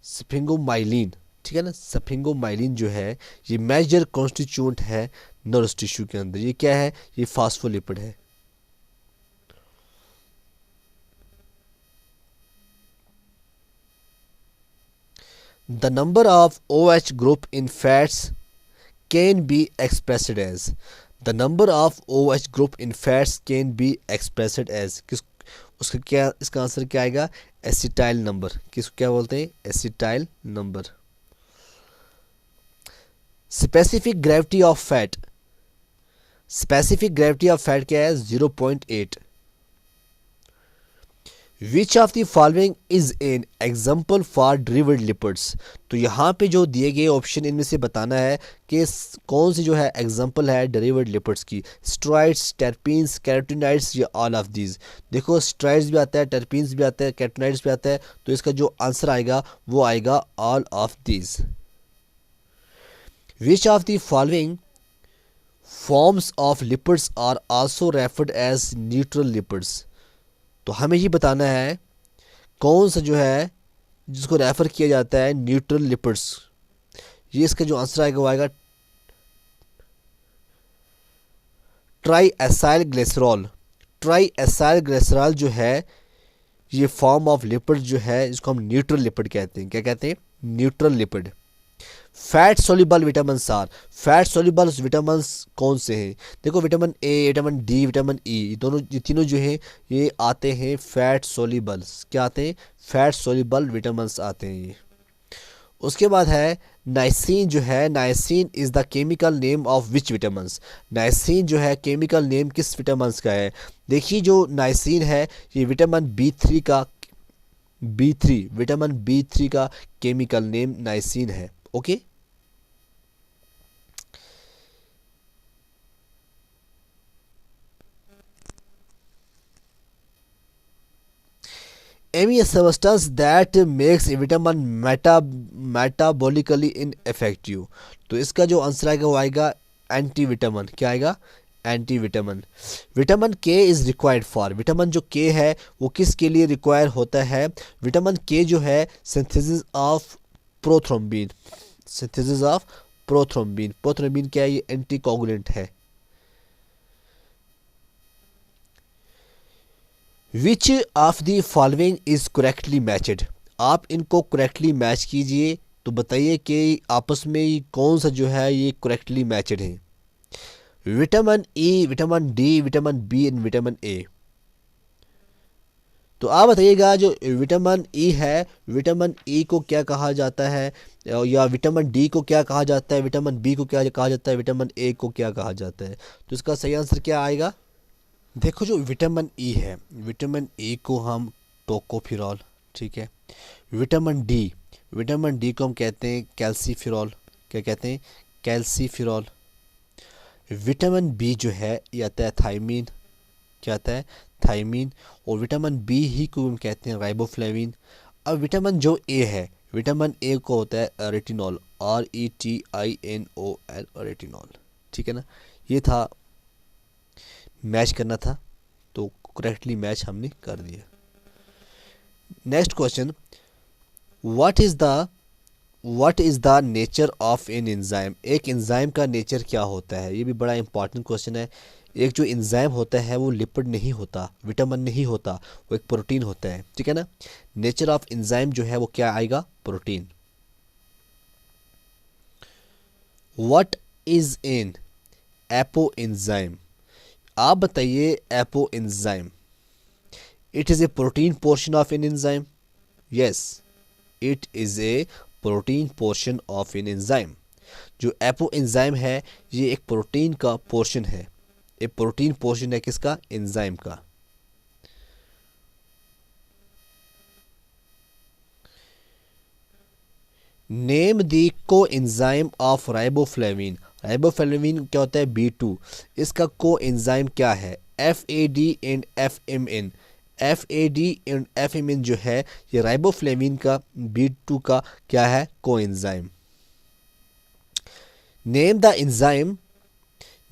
स्फिंगोमाइलिन, ठीक है ना। स्फिंगोमाइलिन जो है ये मेजर कॉन्स्टिट्यूएंट है नर्वस टिश्यू के अंदर। ये क्या है? ये फॉस्फोलिपिड है। The number of OH group in fats can be expressed as. The number of OH group in fats can be expressed as. उसका क्या? इसका आंसर क्या आएगा? Acetyl number. किसको क्या बोलते हैं? Acetyl number. Specific gravity of fat. Specific gravity of fat क्या है? 0.8। Which of the following is an example for derived lipids. तो यहाँ पे जो दिए गए ऑप्शन इनमें से बताना है कि कौन सी जो है एग्जाम्पल है डिराइव्ड लिपिड्स की। स्टेरॉइड्स, टर्पीन्स, कैरोटीनॉइड्स या ऑल ऑफ दीज। देखो स्टेरॉइड्स भी आता है, टर्पीन्स भी आता है, कैरोटीनॉइड्स भी आता है। तो इसका जो आंसर आएगा वो आएगा all of these. Which of the following forms of lipids are also referred as neutral lipids. तो हमें ये बताना है कौन सा जो है जिसको रेफर किया जाता है न्यूट्रल लिपिड्स। ये इसका जो आंसर आएगा वो आएगा try acyl glycerol. Try acyl glycerol जो है ये फॉर्म ऑफ लिपिड जो है इसको हम न्यूट्रल लिपिड कहते हैं। क्या कहते हैं? Neutral lipid. Fat soluble vitamin are. Fat soluble vitamin कौन से हैं? देखो vitamin A, vitamin D, vitamin E, दोनों ये तीनों जो हैं ये आते हैं फैट सोल्यूबल्स। क्या आते हैं? फैट सोल्यूबल विटामिन आते हैं ये। उसके बाद है नाइसिन जो है। Niacin is the chemical name of which vitamin. Niacin जो है केमिकल नेम किस विटामिन का है? देखिए जो नाइसिन है ये विटामिन B3 का विटामिन B3 का केमिकल नेम नाइसिन है। Okay Any substance that makes a vitamin metabolically ineffective। तो इसका जो आंसर आएगा वो आएगा एंटी विटामिन, क्या आएगा? Anti vitamin. विटामिन के इज़ रिक्वायर्ड फॉर, विटामिन जो के है वो किसके लिए रिक्वायर होता है? विटामिन के जो है synthesis of prothrombin, synthesis of prothrombin. Prothrombin क्या है? ये एंटी कोगुलेंट है। Which of the following is correctly matched, आप इनको करेक्टली मैच कीजिए, तो बताइए कि आपस में कौन सा जो है ये करेक्टली मैचड है? Vitamin E, vitamin D, vitamin B and vitamin A. तो आप बताइएगा जो विटामिन ई है, विटामिन ई को क्या कहा जाता है, या विटामिन डी को क्या कहा जाता है, विटामिन बी को क्या कहा जाता है, विटामिन ए को क्या कहा जाता है? तो इसका सही आंसर क्या आएगा? देखो जो विटामिन ई है, विटामिन ई को हम टोकोफिरॉल, ठीक है। विटामिन डी, विटामिन डी को हम कहते हैं कैल्सीफिरॉल, क्या कहते हैं? कैल्सीफिरॉल। विटामिन बी जो है ये आता है थायमीन, क्या आता है? थायमीन। और विटामिन बी ही को हम कहते हैं राइबोफ्लेविन। अब विटामिन जो ए है, विटामिन ए को होता है रेटिनॉल, RETINOL, रेटिनॉल, ठीक है ना। ये था, मैच करना था, तो करेक्टली मैच हमने कर दिया। Next question, what is the nature of an enzyme, एक एंजाइम का नेचर क्या होता है? ये भी बड़ा इंपॉर्टेंट क्वेश्चन है। एक जो एंजाइम होता है वो लिपिड नहीं होता, विटामिन नहीं होता, वो एक प्रोटीन होता है, ठीक है ना। नेचर ऑफ एंजाइम जो है वो क्या आएगा? Protein. What is an apo enzyme, आप बताइए apo enzyme. It is a protein portion of an enzyme, yes it is a protein portion of an enzyme. जो एपो एंजाइम है ये एक प्रोटीन का पोर्शन है, एक प्रोटीन पोर्शन है किसका? एंजाइम का। नेम द को एंजाइम ऑफ राइबोफ्लेविन, राइबोफ्लेविन क्या होता है? B2, इसका को एंजाइम क्या है? FAD and FMN, FAD and FMN जो है ये राइबोफ्लेविन का B2 का क्या है? Coenzyme. Name the enzyme,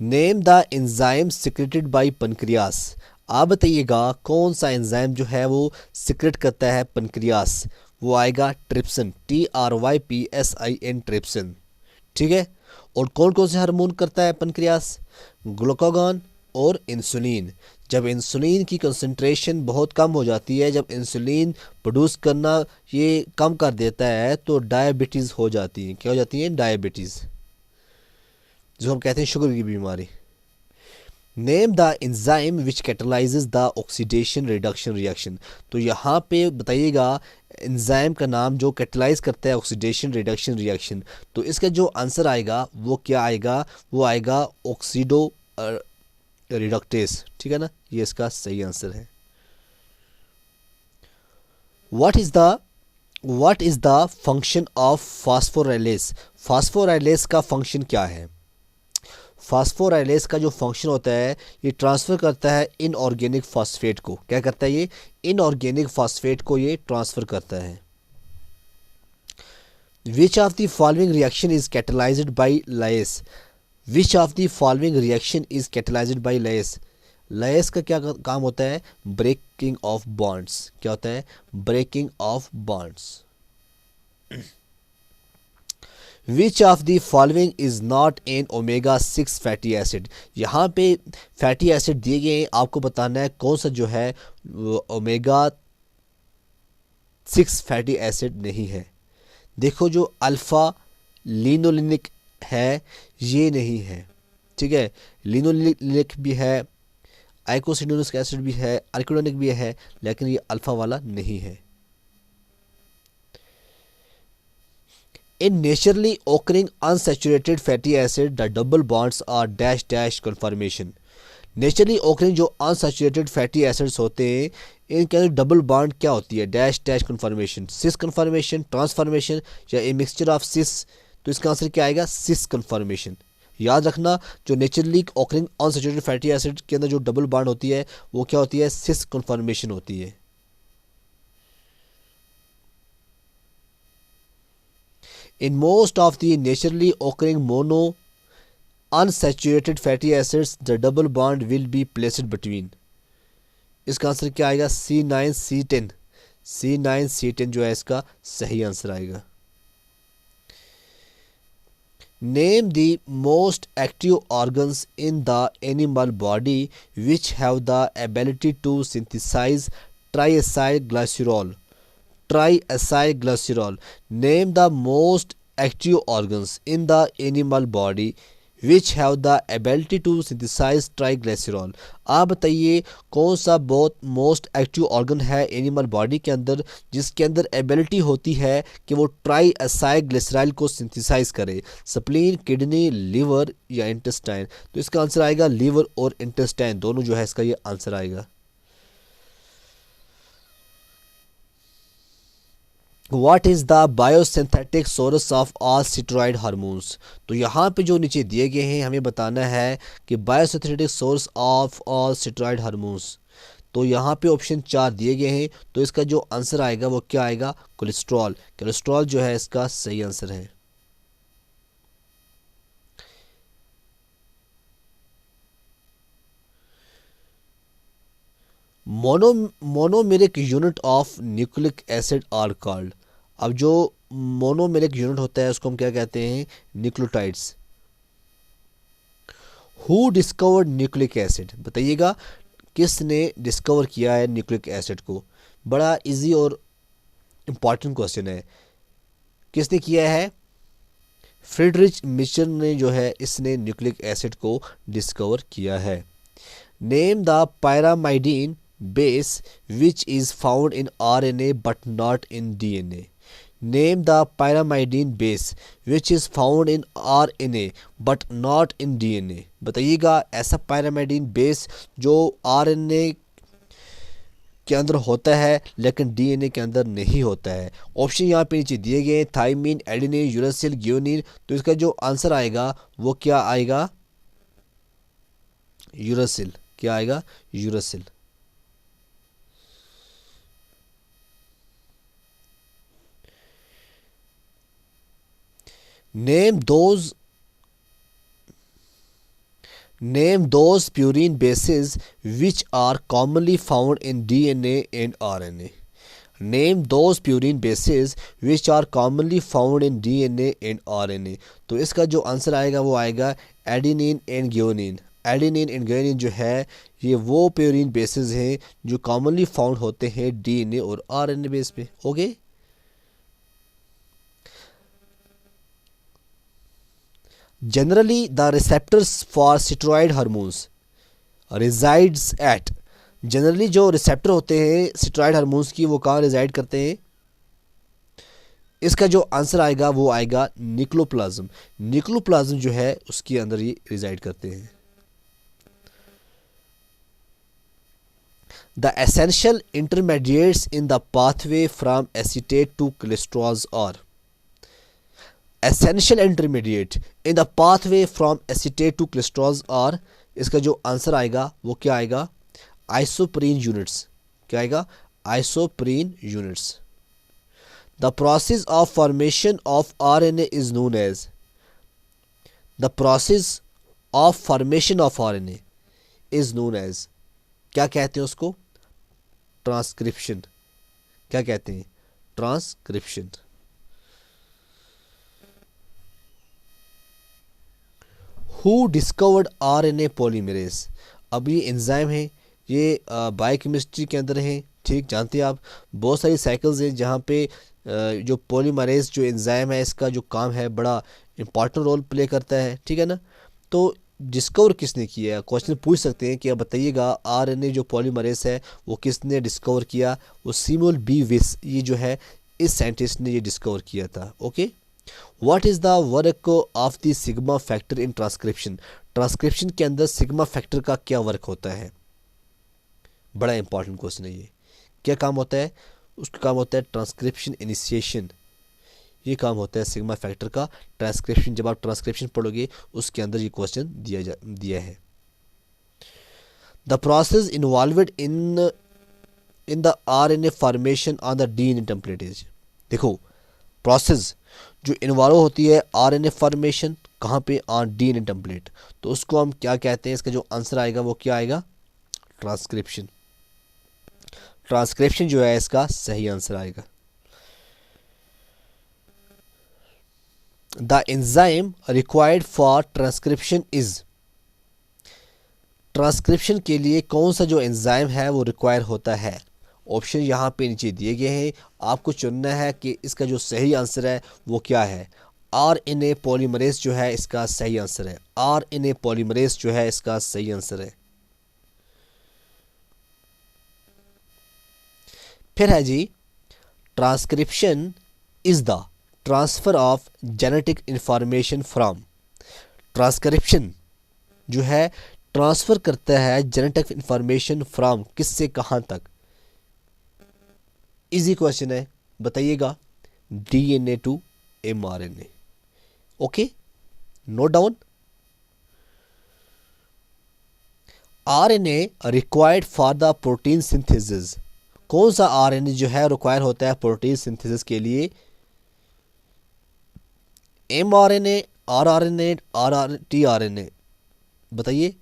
name the enzyme secreted by pancreas, आप बताइएगा कौन सा एंजाइम जो है वो सिक्रेट करता है पनक्रियास? वो आएगा ट्रिप्सिन, TRYPSIN, ट्रिप्सिन, ठीक है। और कौन कौन से हार्मोन करता है पनक्रियास? ग्लूकागॉन और इंसुलिन। जब इंसुलिन की कंसंट्रेशन बहुत कम हो जाती है, जब इंसुलिन प्रोड्यूस करना ये कम कर देता है, तो डायबिटीज़ हो जाती है। क्या हो जाती है? डायबिटीज़, जो हम कहते हैं शुगर की बीमारी। Name the enzyme which catalyses the oxidation reduction reaction, तो यहाँ पे बताइएगा एंजाइम का नाम जो कैटलाइज करता है ऑक्सीडेशन रिडक्शन रिएक्शन। तो इसका जो आंसर आएगा वो क्या आएगा? वो आएगा ऑक्सीडो रिडक्टेस, ठीक है ना। ये इसका सही आंसर है। What is the function of phosphorylase, phosphorylase का फंक्शन क्या है? फास्फोराइलेस का जो फंक्शन होता है ये ट्रांसफ़र करता है इनऑर्गेनिक फॉस्फेट को, क्या करता है? ये इनऑर्गेनिक फॉस्फेट को ये ट्रांसफ़र करता है। Which of the following reaction is catalysed by lyase, which of the following reaction is catalysed by lyase, lyase का क्या काम होता है? ब्रेकिंग ऑफ बॉन्ड्स, क्या होता है? Breaking of bonds. Which of the following is not an omega 6 fatty acid, यहाँ पे फैटी एसिड दिए गए हैं, आपको बताना है कौन सा जो है ओमेगा 6 फैटी एसिड नहीं है। देखो जो अल्फ़ा लिनोलेनिक है ये नहीं है, ठीक है। लिनोलेनिक भी है, आइकोसिडोनिक एसिड भी है, आर्किडोनिक भी है, लेकिन ये अल्फ़ा वाला नहीं है। In naturally occurring unsaturated fatty acid, the double bonds are dash dash conformation. Naturally occurring जो unsaturated fatty acids होते हैं इनके अंदर डबल बॉन्ड क्या होती है? डैश डैश कन्फॉर्मेशन, सिस कन्फॉर्मेशन, ट्रांसफॉर्मेशन या ए मिक्सचर ऑफ सिस। तो इसका आंसर क्या आएगा? सिस कन्फॉर्मेशन। याद रखना जो naturally occurring unsaturated fatty acid के अंदर जो डबल बॉन्ड होती है वो क्या होती है? सिस कन्फॉर्मेशन होती है। In most of the naturally occurring unsaturated fatty acids the double bond will be placed between. इसका आंसर क्या आएगा? C9C10। C9C10 जो है इसका सही आंसर आएगा। Name the most active organs in the animal body which have the ability to synthesise triacylglycerol. Triacylglycerol. Name the most active organs in the animal body which have the ability to synthesise triglycerol. आप बताइए कौन सा बहुत most active organ है animal body के अंदर जिसके अंदर एबिलिटी होती है कि वो ट्राइएसाइलग्लिसरॉल को सिंथेसाइज करे? स्प्लीन, किडनी, लिवर या इंटेस्टाइन? तो इसका आंसर आएगा लिवर और इंटेस्टाइन, दोनों जो है इसका ये आंसर आएगा। What is the biosynthetic source of all steroid hormones? तो यहाँ पे जो नीचे दिए गए हैं हमें बताना है कि biosynthetic source of all steroid hormones. तो यहाँ पे ऑप्शन 4 दिए गए हैं, तो इसका जो आंसर आएगा वो क्या आएगा? कोलेस्ट्रॉल। कोलेस्ट्रॉल जो है इसका सही आंसर है। Monomeric unit of nucleic acid are called. अब जो मोनोमेरिक यूनिट होता है उसको हम क्या कहते हैं? Nucleotides. Who discovered nucleic acid? बताइएगा किसने डिस्कवर किया है न्यूक्लिक एसिड को? बड़ा इजी और इम्पॉर्टेंट क्वेश्चन है। किसने किया है? फ्रीडरिच मिचर ने जो है इसने न्यूक्लिक एसिड को डिस्कवर किया है। Name the pyrimidine base which is found in RNA but not in DNA. Name the pyrimidine base which is found in RNA but not in DNA. बताइएगा ऐसा pyrimidine base जो RNA के अंदर होता है लेकिन DNA के अंदर नहीं होता है। ऑप्शन यहाँ पे नीचे दिए गए: थाइमिन, एडेनिन, यूरासिल, ग्यूनिन। तो इसका जो आंसर आएगा वो क्या आएगा? यूरासिल। क्या आएगा? Uracil. Name those purine bases which are commonly found in DNA and RNA. Name those purine bases which are commonly found in DNA and RNA. तो इसका जो आंसर आएगा वो आएगा adenine and guanine. Adenine and guanine जो है ये वो प्यूरिन बेसेस हैं जो कॉमनली फाउंड होते हैं डीएनए और आरएनए बेस पे। Okay, generally the receptors for steroid hormones resides at. Generally जो रिसेप्टर होते हैं स्टेरॉयड हार्मोन्स की वो कहाँ रिजाइड करते हैं? इसका जो आंसर आएगा वो आएगा न्यूक्लियोप्लाज्म। न्यूक्लियोप्लाज्म जो है उसके अंदर ये रिजाइड करते हैं। The essential intermediates in the pathway from acetate to cholesterols are. Essential intermediate in the pathway from acetate to cholesterols are. इसका जो आंसर आएगा वो क्या आएगा? Isoprene units. क्या आएगा? Isoprene units. The process of formation of RNA is known as. The process of formation of RNA is known as. क्या कहते हैं उसको? ट्रांसक्रिप्शन। क्या कहते हैं? Transcription. Who discovered RNA polymerase? अब ये एंजाइम है, ये बायोकेमिस्ट्री के अंदर है, ठीक जानते हैं आप। बहुत सारी साइकिल्स हैं जहाँ पे जो पॉलीमरेज जो एंजाइम है इसका जो काम है बड़ा इंपॉर्टेंट रोल प्ले करता है, ठीक है ना। तो डिस्कवर किसने किया है? क्वेश्चन पूछ सकते हैं कि आप बताइएगा आरएनए जो पॉलीमरेज है वो किसने डिस्कवर किया? वो सिमुल बी विस, ये जो है इस साइंटिस्ट ने ये डिस्कवर किया था। Okay, what is the work of the sigma factor in transcription? Transcription के अंदर सिग्मा फैक्टर का क्या वर्क होता है? बड़ा इंपॉर्टेंट क्वेश्चन है ये। क्या काम होता है? उसका काम होता है ट्रांसक्रिप्शन इनिशिएशन। ये काम होता है सिग्मा फैक्टर का, ट्रांसक्रिप्शन। जब आप ट्रांसक्रिप्शन पढ़ोगे उसके अंदर ये क्वेश्चन दिया है। The process involved in the RNA formation on the DNA template is. देखो प्रोसेस जो इन्वॉल्व होती है आरएनए फॉर्मेशन कहाँ पे, ऑन डीएनए टेम्पलेट, तो उसको हम क्या कहते हैं, इसका जो आंसर आएगा वो क्या आएगा, ट्रांसक्रिप्शन। ट्रांसक्रिप्शन जो है इसका सही आंसर आएगा। The enzyme required for transcription is, transcription के लिए कौन सा जो एंजाइम है वो रिक्वायर होता है। ऑप्शन यहाँ पे नीचे दिए गए हैं, आपको चुनना है कि इसका जो सही आंसर है वो क्या है। आरएनए पॉलीमरेज जो है इसका सही आंसर है, आरएनए पॉलीमरेज जो है इसका सही आंसर है। फिर है जी, transcription is the transfer of genetic information from, transcription जो है ट्रांसफर करता है जेनेटिक इंफॉर्मेशन फ्रॉम, किससे कहां तक। इजी क्वेश्चन है, बताइएगा। DNA to mRNA, okay, note down. RNA required for the protein synthesis, कौन सा आरएनए जो है रिक्वायर होता है प्रोटीन सिंथेसिस के लिए। एमआरएनए, आरआरएनए, टीआरएनए, बताइए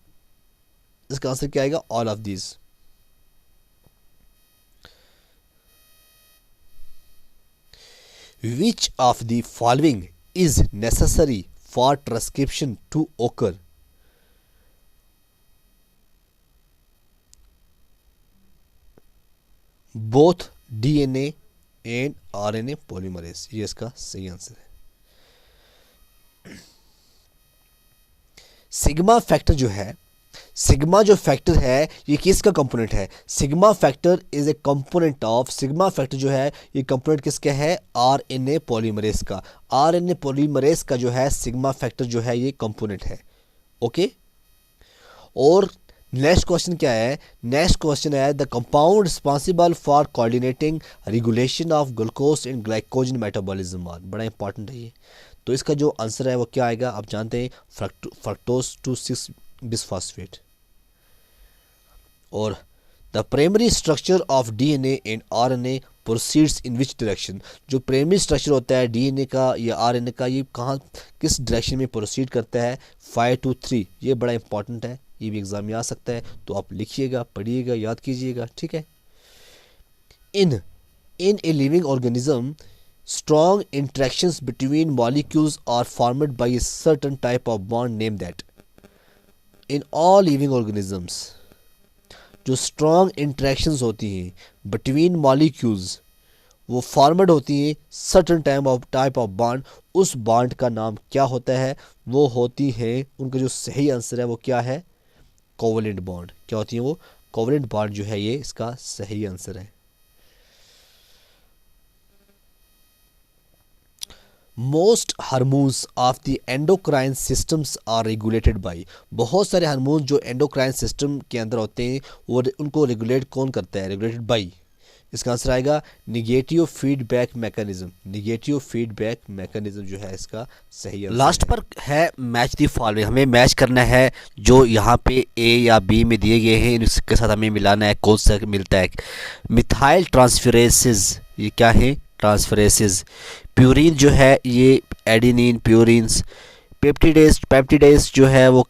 इसका आंसर क्या आएगा, all of these. Which of the following is necessary for transcription to occur, both DNA and RNA polymerase, ये इसका सही आंसर है। सिग्मा फैक्टर जो है, सिग्मा जो फैक्टर है ये किसका कंपोनेंट है, sigma factor is a component of, sigma factor जो है ये कंपोनेंट किसका है, आरएनए पॉलीमरेज का, आरएनए पॉलीमरेज का जो है सिग्मा फैक्टर जो है ये कंपोनेंट है, ओके। और नेक्स्ट क्वेश्चन क्या है, नेक्स्ट क्वेश्चन है the compound responsible for coordinating regulation of glucose and glycogen metabolism, बड़ा इंपॉर्टेंट है ये। तो इसका जो आंसर है वो क्या आएगा, आप जानते हैं फ्रक्टोज 2,6 बिसफॉस्फेट। और the primary structure of DNA and RNA proceeds in which direction, जो प्राइमरी स्ट्रक्चर होता है डीएनए का या आरएनए का, ये कहाँ किस डायरेक्शन में प्रोसीड करता है, 5 to 3, ये बड़ा इंपॉर्टेंट है, ये भी एग्जाम में आ सकता है, तो आप लिखिएगा, पढ़िएगा, याद कीजिएगा, ठीक है। In a living organism strong interactions between molecules are formed by a certain type of bond, name that। in all living organisms जो strong interactions होती हैं between molecules वो formed होती हैं certain type of bond, उस bond का नाम क्या होता है, वो होती है, उनका जो सही आंसर है वो क्या है, कोवेलेंट बॉन्ड। क्या होती है वो, कोवेलेंट बॉन्ड जो है ये इसका सही आंसर है। Most hormones of the endocrine systems are regulated by, बहुत सारे हार्मोन जो एंडोक्राइन सिस्टम के अंदर होते हैं वो उनको रेगुलेट कौन करता है, रेगुलेटेड बाय। इसका आंसर आएगा negative feedback mechanism, negative feedback mechanism जो है इसका सही है। लास्ट पर है मैच दी फॉलोइंग, हमें मैच करना है जो यहाँ पे ए या बी में दिए गए हैं इसके साथ हमें मिलाना है, कौन सा मिलता है। मिथाइल ट्रांसफरेसेस, ये क्या है, ट्रांसफरेसेस। प्यूरिन जो है ये एडिनिन प्यूरिन्स। पेप्टिडेज जो है वो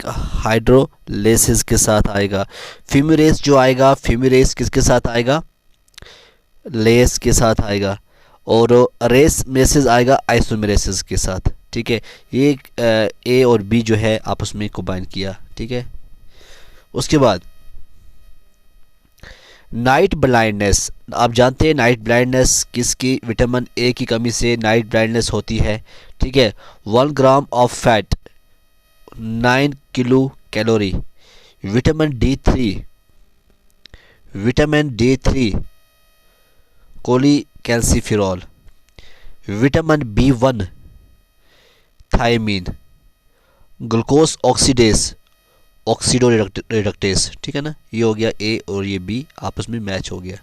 हाइड्रोलेसिस के साथ आएगा। फ्यूमिरेज जो आएगा, फ्यूमिरेज किसके साथ आएगा, लेस के साथ आएगा। और रेस मेसेज आएगा आइसोमेरेसिस के साथ, ठीक है। ये ए और बी जो है आपस में कंबाइन किया, ठीक है। उसके बाद नाइट ब्लाइंडनेस, आप जानते हैं नाइट ब्लाइंडनेस किसकी, विटामिन ए की कमी से नाइट ब्लाइंडनेस होती है, ठीक है। 1 gram of fat 9 kilo calorie. Vitamin D3 cholecalciferol. Vitamin B1 thiamine. Glucose oxidase oxido reductase, ठीक है ना। ये हो गया ए और ये बी आपस में मैच हो गया।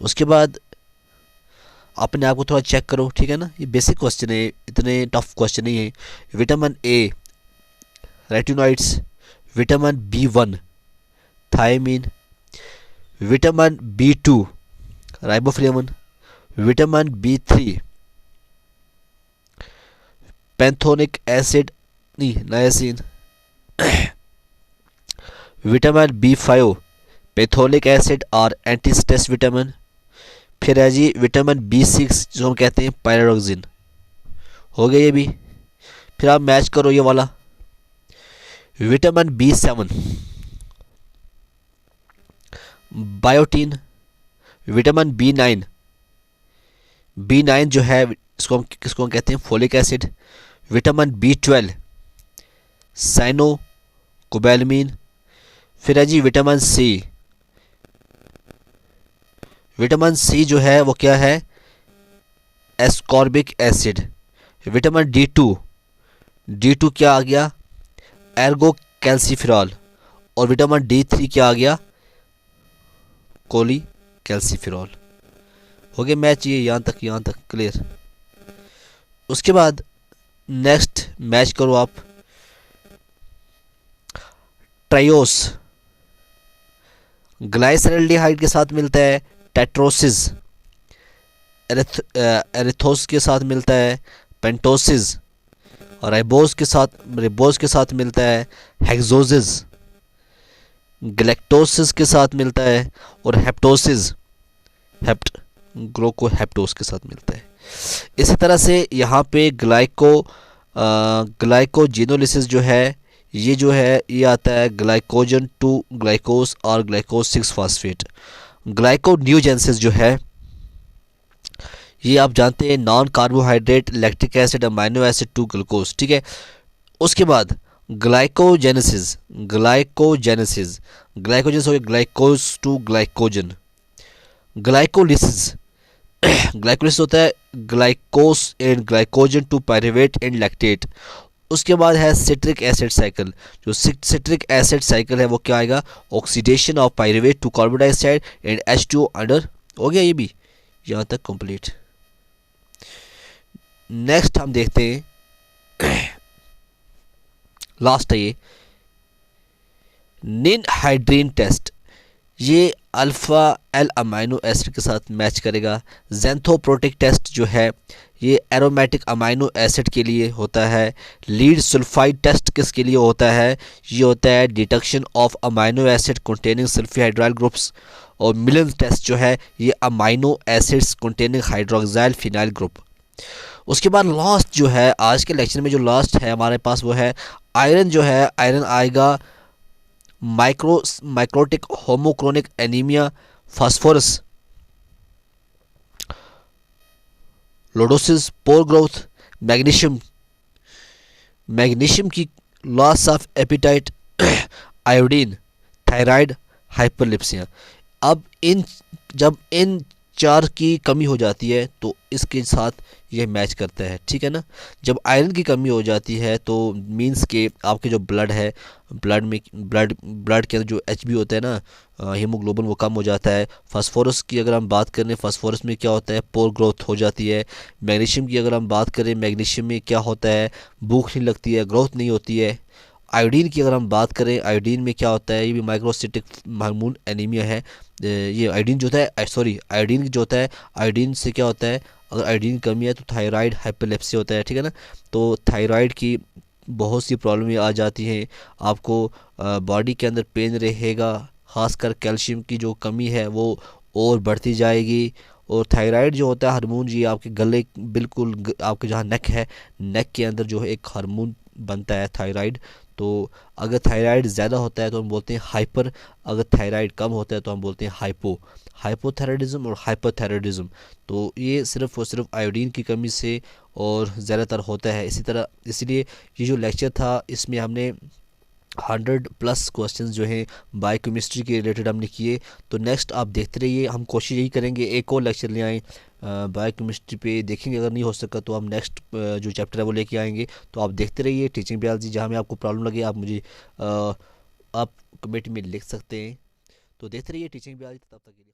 उसके बाद अपने आप को थोड़ा चेक करो, ठीक है ना। ये बेसिक क्वेश्चन है, इतने टफ क्वेश्चन नहीं है। Vitamin A retinoids, vitamin B1 thiamine, vitamin B2 riboflavin, vitamin B3 pantothenic acid, नहीं niacin, vitamin B5 pantothenic acid और एंटी स्ट्रेस विटामिन। फिर है जी विटामिन B6 जो हम कहते हैं पायरोक्सिन। हो गया ये भी। फिर आप मैच करो ये वाला, vitamin B7 biotin, vitamin B9 जो है इसको हम किसको हम कहते हैं folic acid, vitamin B12 cyanocobalamin. फिर है जी विटामिन C जो है वो क्या है एस्कॉर्बिक एसिड। विटामिन D2 क्या आ गया एर्गो कैल्सीफिरॉल। और विटामिन D3 क्या आ गया कोली कैल्सीफिरॉल। हो गया मैच ये यहाँ तक क्लियर। उसके बाद नेक्स्ट मैच करो आप, ट्रायोस ग्लाइसरल्डिहाइड के साथ मिलता है टेट्रोसिस, एरिथोस के साथ मिलता है पेंटोसिस, और रिबोस के साथ मिलता है हेक्सोसिस, गैलेक्टोसिस के साथ मिलता है और हेप्टोसिस ग्लूकोहेप्टोस के साथ मिलता है। इसी तरह से यहाँ पे ग्लाइकोजेनोलिसिस जो है ये आता है ग्लाइकोजन टू ग्लाइकोस और ग्लाइकोस 6 फॉस्फेट। ग्लाइकोन्यूजेंसिस जो है ये आप जानते हैं non carbohydrate lactic acid amino acid to glucose, ठीक है। उसके बाद ग्लाइकोजेनेसिस हो गया ग्लाइकोज टू ग्लाइकोजन। ग्लाइकोलिसिस होता है glucose and glycogen to pyruvate and lactate. उसके बाद है सिट्रिक एसिड साइकिल। जो सिट्रिक एसिड साइकिल है वो क्या आएगा oxidation of pyruvate to carbon dioxide and H2O under. हो गया ये भी यहाँ तक कंप्लीट। नेक्स्ट हम देखते हैं लास्ट है ये निनहाइड्रीन टेस्ट। ये अल्फ़ा एल अमाइनो एसिड के साथ मैच करेगा। ज़ैंथोप्रोटिक टेस्ट जो है ये एरोमेटिक अमाइनो एसिड के लिए होता है। लीड सल्फाइड टेस्ट किसके लिए होता है ये होता है detection of amino acid containing sulphydryl groups. और मिलन टेस्ट जो है ये amino acids containing hydroxyl phenyl group. उसके बाद लास्ट जो है आज के लेक्चर में जो लास्ट है हमारे पास वो है आयरन। जो है आयरन आएगा microcytic hypochromic anaemia, phosphorus, lordosis, poor growth, magnesium की loss of appetite, iodine, thyroid, हाइपरलिप्सिया। अब जब इन 4 की कमी हो जाती है तो इसके साथ ये मैच करता है, ठीक है ना। जब आयरन की कमी हो जाती है तो मींस के आपके जो ब्लड है ब्लड के अंदर जो HB होता है ना हीमोग्लोबिन वो कम हो जाता है। फास्फोरस की अगर हम बात करें फास्फोरस में क्या होता है पोर ग्रोथ हो जाती है। मैग्नीशियम की अगर हम बात करें मैग्नीशियम में क्या होता है भूख नहीं लगती है, ग्रोथ नहीं होती है। आयोडीन की अगर हम बात करें आयोडीन में क्या होता है ये भी माइक्रोसिटिक हार्मोन एनीमिया है। ये आयोडीन जो होता है आयोडीन जो होता है आयोडीन से क्या होता है अगर आयोडीन कमी है तो थायराइड हाइपरलेप्सिया होता है, ठीक है ना। तो थायराइड की बहुत सी प्रॉब्लम आ जाती हैं। आपको बॉडी के अंदर पेन रहेगा, खासकर कैल्शियम की जो कमी है वो और बढ़ती जाएगी। और थायराइड जो होता है हार्मोन जी आपके गले बिल्कुल आपके जहाँ नेक है नेक के अंदर जो है एक हार्मोन बनता है थायराइड। तो अगर थायराइड ज़्यादा होता है तो हम बोलते हैं हाइपर, अगर थायराइड कम होता है तो हम बोलते हैं हाइपोथायराइडिज्म और हाइपरथायराइडिज्म। तो ये सिर्फ़ और सिर्फ आयोडीन की कमी से और ज़्यादातर होता है। इसलिए ये जो लेक्चर था इसमें हमने 100+ क्वेश्चंस जो हैं बायोकेमिस्ट्री के रिलेटेड हमने किए। तो नेक्स्ट आप देखते रहिए, हम कोशिश यही करेंगे एक और लेक्चर ले आएँ बायोकेमिस्ट्री पे, देखेंगे अगर नहीं हो सका तो हम नेक्स्ट जो चैप्टर है वो लेके आएंगे। तो आप देखते रहिए टीचिंग बायोलॉजी। जहाँ में आपको प्रॉब्लम लगे आप मुझे आप कमेंट में लिख सकते हैं। तो देखते रहिए टीचिंग बायोलॉजी। तब तक के लिए।